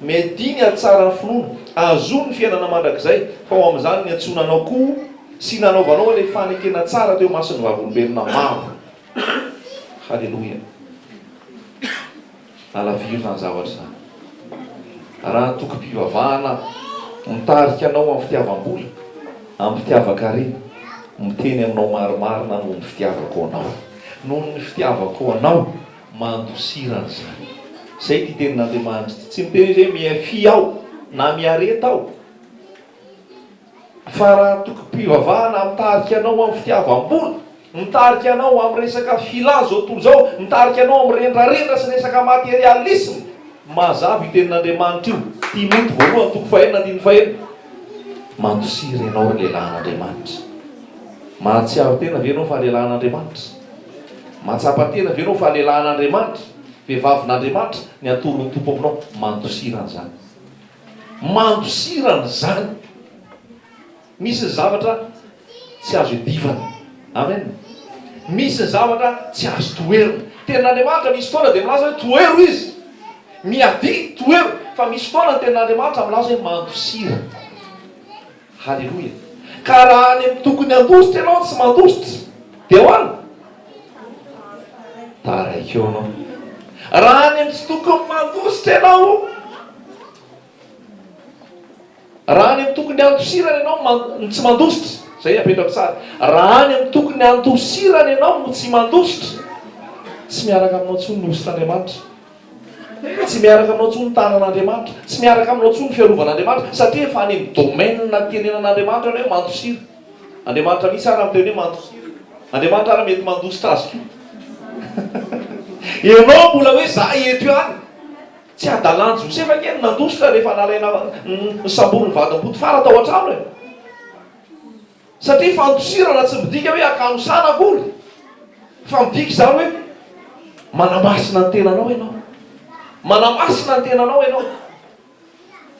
mediny atsara ny finoana, azo ny fiainana mandrakizay, fa ho amin'izany ny antsonanao koa sy nanaovanao ilay fanekena tsara teo mason'ny vavolombelona maro. Halleloja. Alavirina ny zavatra zany. Raha tokom-pivavahana mitarika anao amin'ny fitiavam-bola, amin'ny fitiavan-karena, miteny aminao marimarina noho ny fitiavako anao. Noho ny fitiavako anao, mandosirana zany. Zay ty tenin'Andriamanitra. Tsy miteny hoe miafy aho na miareta aho. Fa raha tokom-pivavahana mitarika anao amin'ny fitiavam-bola, mitarika anao amin'ny resaka filà zao tontolo zao, mitarika anao amin'ny rendrarendra sy resaka materialisme, mazava tenin'Andriamanitra io. Timoty voalohany 4:9. Mandosira ianao ry lehilahy an'Andriamanitra. Mahatsiaro tena ve ianao fa lehilahy an'Andriamanitra? Mahatsapa tena ve ianao fa lehilahy an'Andriamanitra? Vehivavin'Andriamanitra ny atolon'ny tompo aminao. Mandosirana zany. Mandosirana zany. Misy zavatra tsy azo idivana. Amen. Misy zavatra tsy azo toerina. Tenin'Andriamanitra misy fotoana dia milaza hoe toero izy. Miady toero. Fa misy fotoana ny tenin'Andriamanitra milaza hoe mandosira. Halleloja. ka raha any amin'ny tokony andositra ianao tsy mandositra dia hoany taraikeo anao. Raha any amin'ny tsy tokony mandositra ianao, raha any amin'ny tokony andosirana ianao tsy mandositra, zay apetrako tsara. Raha any amin'ny tokony andosirana ianao no tsy mandositra, tsy miaraka aminao tsony ny ositr'Andriamanitra, tsy miaraka aminao tsony ny tanan'Andriamanitra, tsy miaraka aminao tsony ny fiarovan'Andriamanitra, satria efa any amin'ny domaine tenenan'Andriamanitra hoe mandosira. Andriamanitra misy ara miteny hoe mandosira. Andriamanitra ara mety mandositra azy ko. Ianao mbola hoe za eto ihany, tsy adalan'ny Josefa kely nandositra rehefa nalaina samboriny vadam-boto fara tao an-trano e. Satria fandosirana tsy midika hoe akanosana akory, fa midika izany hoe manamasina ny tenanao ianao, manamasina ny tenanao ianao.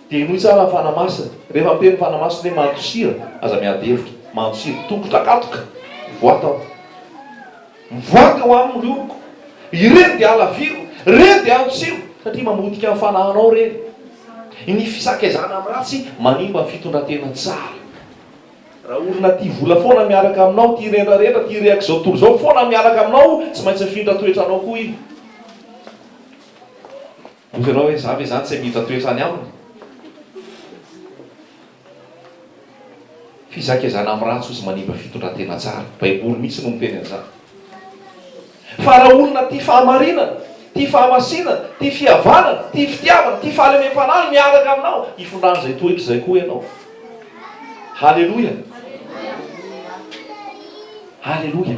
Dia noho tsara ny fanamasina. Rehefa miteny fanamasina hoe mandosira, aza miady hevitra, mandosira tongotra katoka mivoaka, mivoaka ho amin'ny oloko. Ireny dia alaviro, reny dia andosiro, satria mamotika amin'ny fanahinao reny. Ny fisakezana amin'ny ratsy manimba ny fitondratena tsara. Raha olona tia vola foana miaraka aminao, tia rendrarendra, tia reaka izao tontolo izao foana miaraka aminao, tsy maintsy mifindra toetranao koa iny. Ozy ianao hoe za ve zany tsy miditra toetrany aminy. Fisakezana amin'ny ratsy ozy manimba fitondratena tsara. Baiboly mihitsy no miteny an'izany. Fa raha olona tia fahamarinana, tia fahamasinana, tia fihavanana, tia fitiavana, tia fahalemem-panahy miaraka aminao, ifondran'izay toetra izay koa ianao. Halleloja. Halleloja.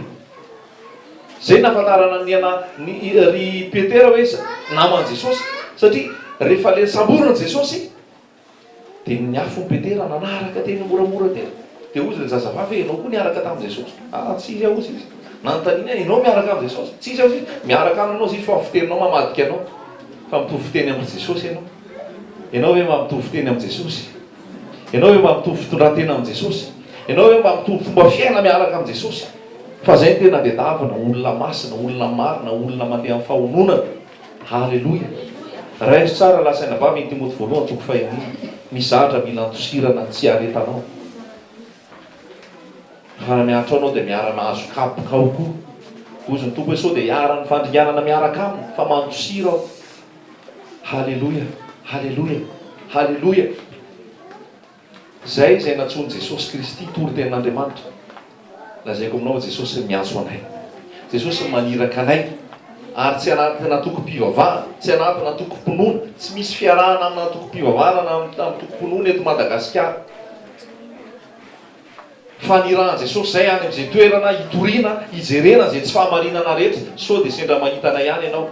Zay nahafantarana ry Petera hoe naman'i Jesosy, satria rehefa le samborina Jesosy dia niafo Petera nanaraka tena moramora tena. Dia ozy le zazavavy ianao koa niaraka tamin'i Jesosy. Tsy izy ozy izy. Nanontaniana ianao miaraka amin'i Jesosy. Tsy izy ozy, miaraka aminao izy fa fiterinao mamadika anao. Fa mitovy fiteny amin'i Jesosy ianao. Ianao hoe mba mitovy fiteny amin'i Jesosy. Ianao hoe mba mitovy fitondratena amin'i Jesosy. Ianao hoe mba mitovy fomba fiaina miaraka amin'i Jesosy. Fa zay tena tadiavina, olona masina, olona marina, olona mandeha amin'ny fahononana. Halleloja. Raiso tsara lasaina vavy ny Timoty voalohany toko 5. Misy zavatra mila antosirana tsy aretanao. Fa raha miaratra anao dia miara-mahazo kapoka ao koa. Ozy ny tompo hoe sao dia hiara-ny fandringanana miaraka aminy, fa mantosira ao. Halleloja. Halleloja. Halleloja. Zay natsony Jesosy Kristy tory tenin'Andriamanitra. Lazaiko aminao Jesosy miantso anay, Jesosy maniraka anay, ary tsy anatina tokom-pivavahana, tsy anatina tokom-pinoana, tsy misy fiarahana amina tokom-pivavahana na amin'ny tokom-pinoana eto Madagasikara. Fa nirahan Jesosy zay any amin'izay toerana hitoriana, hijerena zay tsy fahamarinana rehetra, sao dia sendra mahita anay ihany ianao.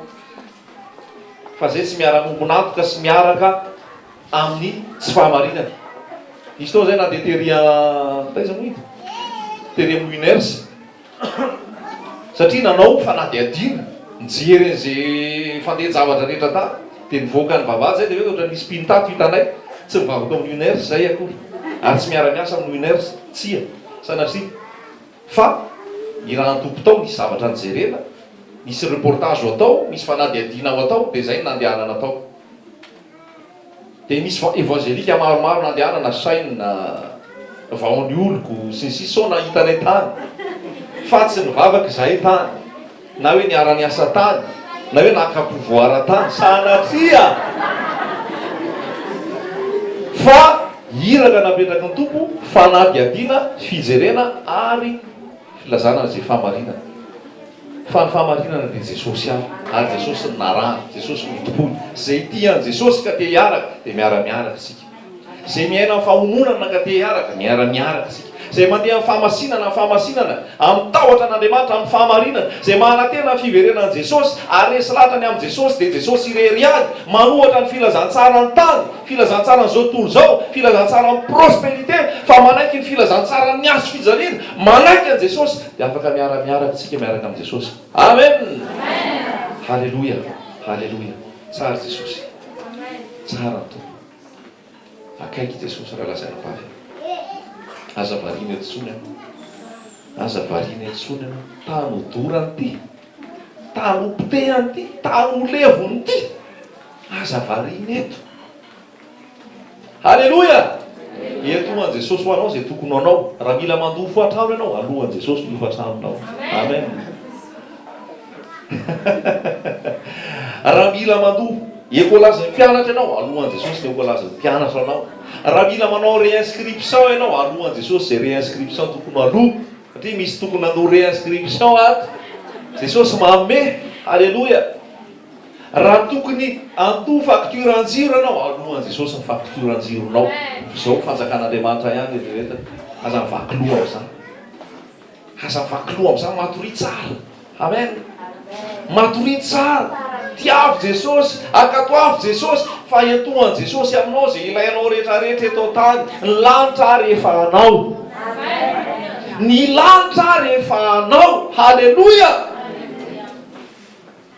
Fa zay tsy miara-mombonatoka sy miaraka amin'ny tsy fahamarinana. Izy tao zay na dia teria taiza moa ito? Teria Moiners. Satria nanao fa na dia adina nijery an'izay fandeha-javatra rehetra ta, dia nivoaka ny vavahady zay dia hoe ohatran'ny nisy mpintato hitanay, tsy mivavaka amin'ny Moiners zay akory. Ary tsy miara-miasa amin'ny Moiners, tsia, sanatria. Fa ny raha ny tompo tao nisy zavatra nijerena, nisy reportage ho atao, misy fanadihadiana ho atao, dia zay nandehanana atao. Dia misy evangelika maromaro nandehanana sainy na vaon'ny oloko sy ny sisa sao nahitanay tany. Fa tsy nivavaka izahay tany, na hoe niara-niasa tany, na hoe nakapovoara tany, sanatria fa iraka napetraka ny tompo, fanadihadiana, fijerena ary filazana zay fahamarinana. Fa ny fahamarinana dia Jesosy ihany, ary Jesosy ny narahana, Jesosy mitompony. Zay tian'i Jesosy ka te hiaraka dia miara-miaraka isika. Zay miaina amin'ny fahononana ka te hiaraka, miara-miaraka isika. Zay mandeha amin'ny fahamasinana, amin'ny tahotra n'Andriamanitra, amin'ny fahamarinana, zay manantena ny fiverenan'i Jesosy, ary resy latrany amin'i Jesosy dia Jesosy irery any, manohatra ny filazantsara ny tany, filazantsara n'izao tontolo izao, filazantsara ny prosperité, fa manaiky ny filazantsara ny azo fijaliana, manaiky an'i Jesosy, dia afaka miara-miaraka isika miaraka amin'i Jesosy. Amen. Halleloja. Halleloja. Tsara Jesosy. Tsara ny tompo. Akaiky Jesosy raha lazaina vavy. Aza variana etsony ianao. Aza variana etsony ianao. Tany hodorany ty, tany hopotehany ty, tany holevony ty. Aza variana eto. Halleloja. Eto alohan'i Jesosy ho anao zay tokony anao. Raha mila mandofo hatrano ianao, alohan'i Jesosy no fatranonao. Amen. Raha mila mandofo, ekolaza ny mpianatra ianao, alohan'i Jesosy ny ekolaza ny mpianatra anao. Raha mila manao réinscription ianao, alohan'i Jesosy zay réinscription tokony aloha. Satria misy tokony hanao réinscription ato. Jesosy manome. Alléluia. Raha tokony anto facturan-jiro ianao, alohan'i Jesosy ny facturan-jironao. Izao fanjakan'Andriamanitra ihany rehetra. Aza mivaky loha amin'izany. Aza mivaky loha amin'izany, matory tsara. Amen. Matory tsara. Tiavy Jesosy, akatoavy Jesosy, fa etohan'i Jesosy aminao zay ilainao rehetrarehetra eto tany. Ny lanitra rehefa anao. Ny lanitra rehefa anao. Halleluja.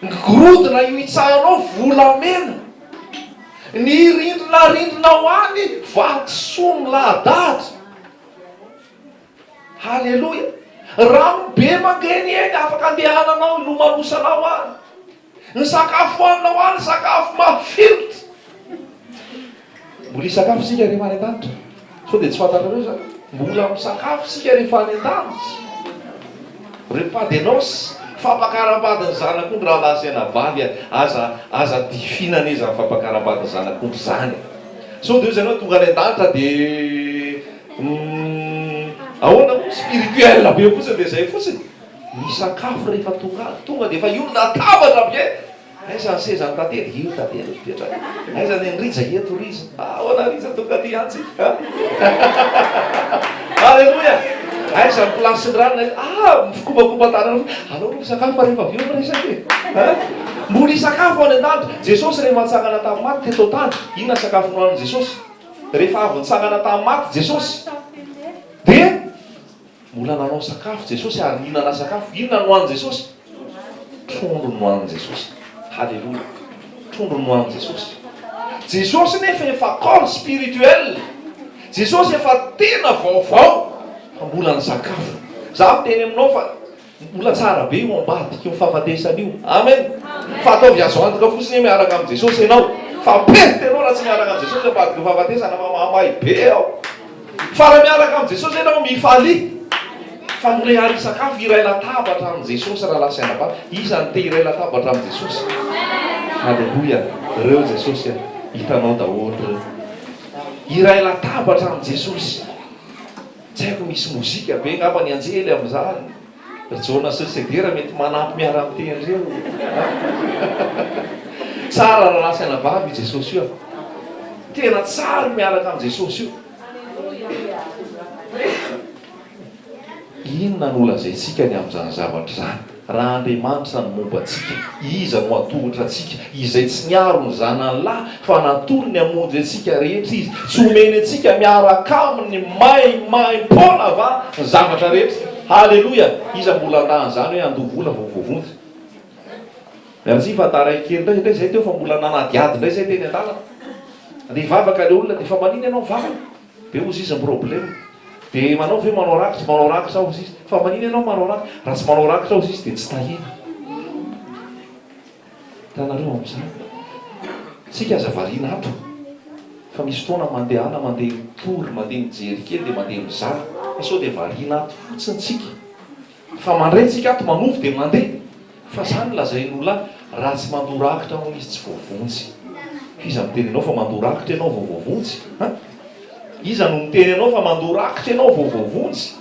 Ny gorodona io itsahanao volamena. Ny rindrina ho any vaty soa milahadahatra. Halleluja. Rano be mangeny eny afaka andehananao ilomanosanao any. Ny sakafo hoaninao any sakafo mafilotra. Mbola sakafo sika rehefa any an-danitra. So dia tsy fantatrareo zany. Mbola misakafo sika rehefa any an-danitra. Repas de noces. Fampakaram-badiny zanak'ondry raha lasaina vavy aza difinana izy amin'ny fampakaram-badiny zanak'ondry zany. So dia zany hoe tonga any an-danitra dia ahoana spirituel be fotsiny dia zay fotsiny. Misakafo rehefa tonga dia efa io natabatra be. Aiza ny sezany tantely, io tantely petraka. Aiza ny rija eto riza. Ahoana riza tonga ty antsika. Halleluja. Aiza ny plasy ny rano, mifikopakopa tanana. Alao no misakafo rehefa avy eo miresaka e. Mbola isakafo any an-danitra. Jesosy rehefa nitsangana tamin'ny maty teto tany, inona sakafo nohanin'i Jesosy? Rehefa avy nitsangana tamin'ny maty Jesosy, dia mbola nanao sakafo Jesosy ary mihinana sakafo. Inona nohanin'i Jesosy? Trondro nohanin'i Jesosy. Halleluja. Trondro nohanin'i Jesosy. Jesosy nefa efa corps spirituel. Jesosy efa tena vaovao. Fa mbola ny sakafo. Za miteny aminao fa mbola tsara be io ambadika io fahafatesana io. Amen. Fa ataovy azo antoka fotsiny miaraka amin'ny Jesosy ianao. Fa pety ianao raha tsy miaraka amin'ny Jesosy ambadika io fahafatesana mamay be ao. Fa raha miaraka amin'ny Jesosy ianao mifaly. Fa mbola hary sakafo iray latabatra amin'ny Jesosy raha lasaina ba. Iza ny te iray latabatra amin'ny Jesosy. Halleluja. Reo Jesosy hitanao daholo reo. Iray latabatra amin'ny Jesosy. Tsy haiko misy mozika be ngamba ny anjely amin'izany. Jona sy Sedera mety manampy miara-miteny reo. Tsara raha lasaina vavy Jesosy io. Tena tsara miaraka amin'ny Jesosy io. Inona no lazaintsika ny amin'izany zavatra zany? Raha Andriamanitra ny momba antsika, iza no atohitra antsika, izay tsy niaro ny zanany lahy fa natory ny hamonjy antsika rehetra izy, tsy omeny antsika miaraka aminy maim-poana va ny zavatra rehetra. Halleluja. Iza mbola andahany zany hoe andovola vovovonjy. Miaratsy fantaray kely indray zay teo fa mbola nanadiady indray zay teny an-dalana. Dia vavaka le olona dia fa manina ianao vavaka. Be ozy izy ny problème. Dia manao ve manao rakitra ozy izy. Fa manina ianao manao rakitra. Raha tsy manao rakitra ozy izy dia tsy tahina. Tanareo amin'izany. Tsika aza variana ato. Fa misy fotoana mandehana, mandeha mitory, mandeha mijery kely dia mandeha mizara. Sao dia variana ato fotsiny tsika. Fa mandray tsika ato manofo dia mandeha. Fa zany lazain'olona raha tsy mandoa rakitra hono izy tsy voavonjy. Iza miteny anao fa mandoa rakitra ianao vao voavonjy. Iza no miteny anao fa mandoa rakitra ianao vao voavonjy.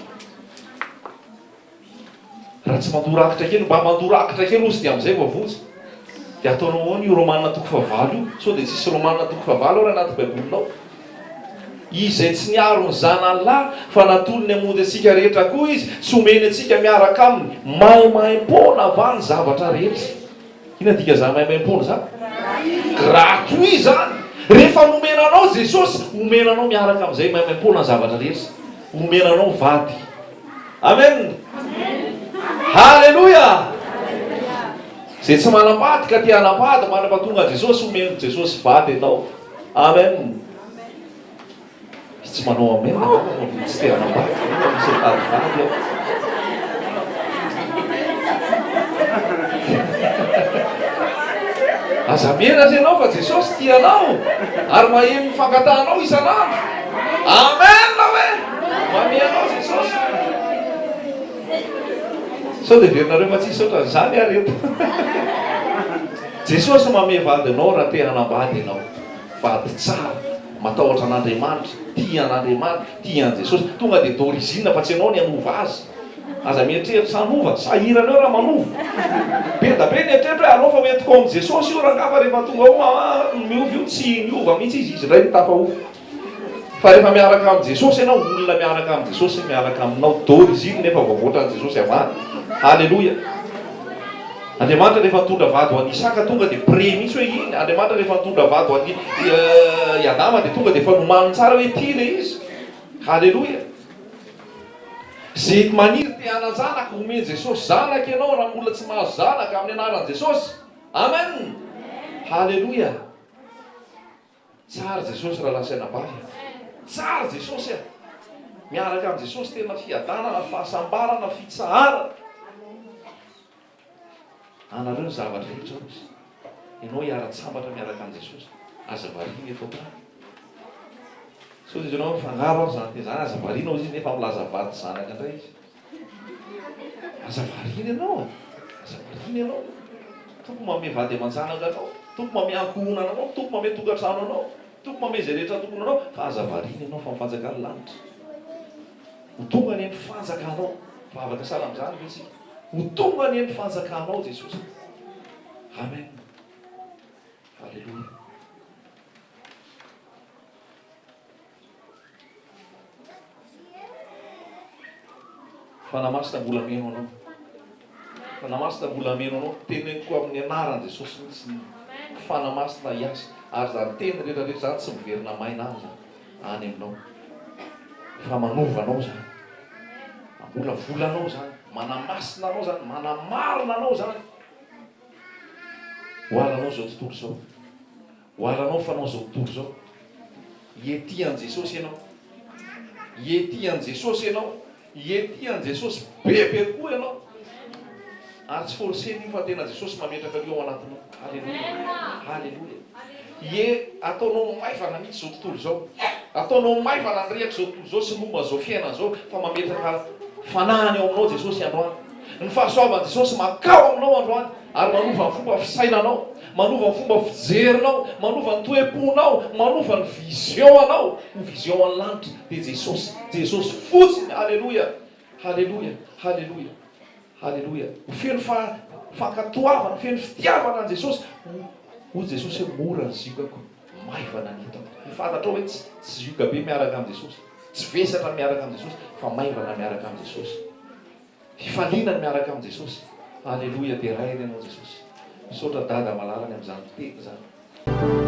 Raha tsy mandoa rakitra kely, mba mandoa rakitra kely ozy dia amin'izay voavonjy. Dia ataonao ao io Romanina 9:9 io. Sao dia tsisy Romanina 9:9 ao raha anaty baibolinao. Izay tsy niaro ny zanany lahy fa natony ny hamonjy antsika rehetra koa izy, tsy omeny antsika miaraka aminy maimaimpona va ny zavatra rehetra. Ina dika zany maimaimpona zany? Gratuit zany. Rehefa nomenanao Jesosy, omenanao miaraka amin'izay maimaimpona ny zavatra rehetra. Omenanao vady. Amen. Halleluja. Zay tsy manambady ka tia hanambady, manampatonga Jesosy, omeny Jesosy vady ianao. Amen. Tsy manao amen na tsy te hanambady. Misy mitady vady ao. Aza mena zay anao fa Jesosy tianao ary maheno mifankatanao isanandro. Amen na hoe. sao dia verinareo fa tsisy ohatran'izany areto jesosy mame vadinao raha te hanambady ianao vady tsara matahotra an'andriamanitra tia an'andriamanitra tia an' jesosy tonga dia d'origine fa tsy ianao ny anova azy aza mieritreritra sanova sahiranao raha manova be da be ny eritreritra hoe alao fa hoentiko am' jesosy io raha ngafa rehefa tonga ao miova io tsy miova mihitsy izy ndray nitafaofo fa rehefa miaraka am' jesosy ianao olona miaraka am' jesosy miaraka aminao d'origine nefa voavoatra an' jesosy avany halleloia andriamanitra rehefa nitondra vady ho an'i Isaka tonga dia pré mihitsy hoe iny andriamanitra rehefa nitondra vady ho an'i Adama dia tonga dia efa nomaniny tsara hoe ty le izy halleloia zay maniry te hanan-janaka omeny jesosy zanaka ianao raha olona tsy mahazo zanaka amin'ny anaran'i jesosy amen halleloia tsara jesosy raha lasaina bavy tsara jesosy miaraka am' jesosy tena fiadanana fahasambarana fitsahara anareo ny zavatra rehetra ozy ianao hiara-tsambatra miaraka am' jesosy aza variny eto tany so izy anao mifangaro aho zany te zany aza varina ao izy nefa milaza vady zanaka indray izy aza variny ianao aza variny ianao tompo mame vady aman-janaka anao tompo mame ankohonana anao tompo mame tokantrano anao tompo mame zay rehetra tokony anao fa aza variny ianao fa mifanjakany lanitra ho tonga ny mifanjakanao fa avaka sala am'izany ve tsika ho tonga ny mifanjakanao jesosy amen halleloia fanamasina mbola meno anao fanamasina mbola meno anao teneniko amin'ny anaran' jesosy mihitsy fanamasina hiasa ary zany teny rehetrarehetra zany tsy miverina maina any zany any aminao fa manovanao zany mbola volanao zany manamasina anao zany manamarina anao zany hoalanao zao tontolo zao hoalanao fanao zao tontolo zao iety an' jesosy ianao iety an' jesosy ianao iety an' jesosy bebe koa ianao ary tsy forceny io fa tena jesosy mametraka io ao anatinao halleloia halleloia ie ataonao maivana mihitsy zao tontolo zao ataonao maivana ny rehatra zao tontolo zao sy momba zao fiainana zao fa mametraka fanahany ao aminao jesosy androany ny fahasoavan'i jesosy makao aminao androany ary manova ny fomba fisainanao manova ny fomba fijerinao manova ny toe-ponao manova ny vision anao ho vision any lanitra dia jesosy fotsiny halleloia halleloia halleloia halleloia ho feno fankatoavana feno fitiavana an' jesosy ho jesosy hoe mora ny ziokako maivana ny hitako fantatra hoe tsy zioka be miaraka am' jesosy tsy vesatra miaraka am' jesosy fa maivana miaraka am' jesosy fifalinany miaraka am' jesosy halleloia dia rainy ianao jesosy misaotra dada malalany am'izany teny zany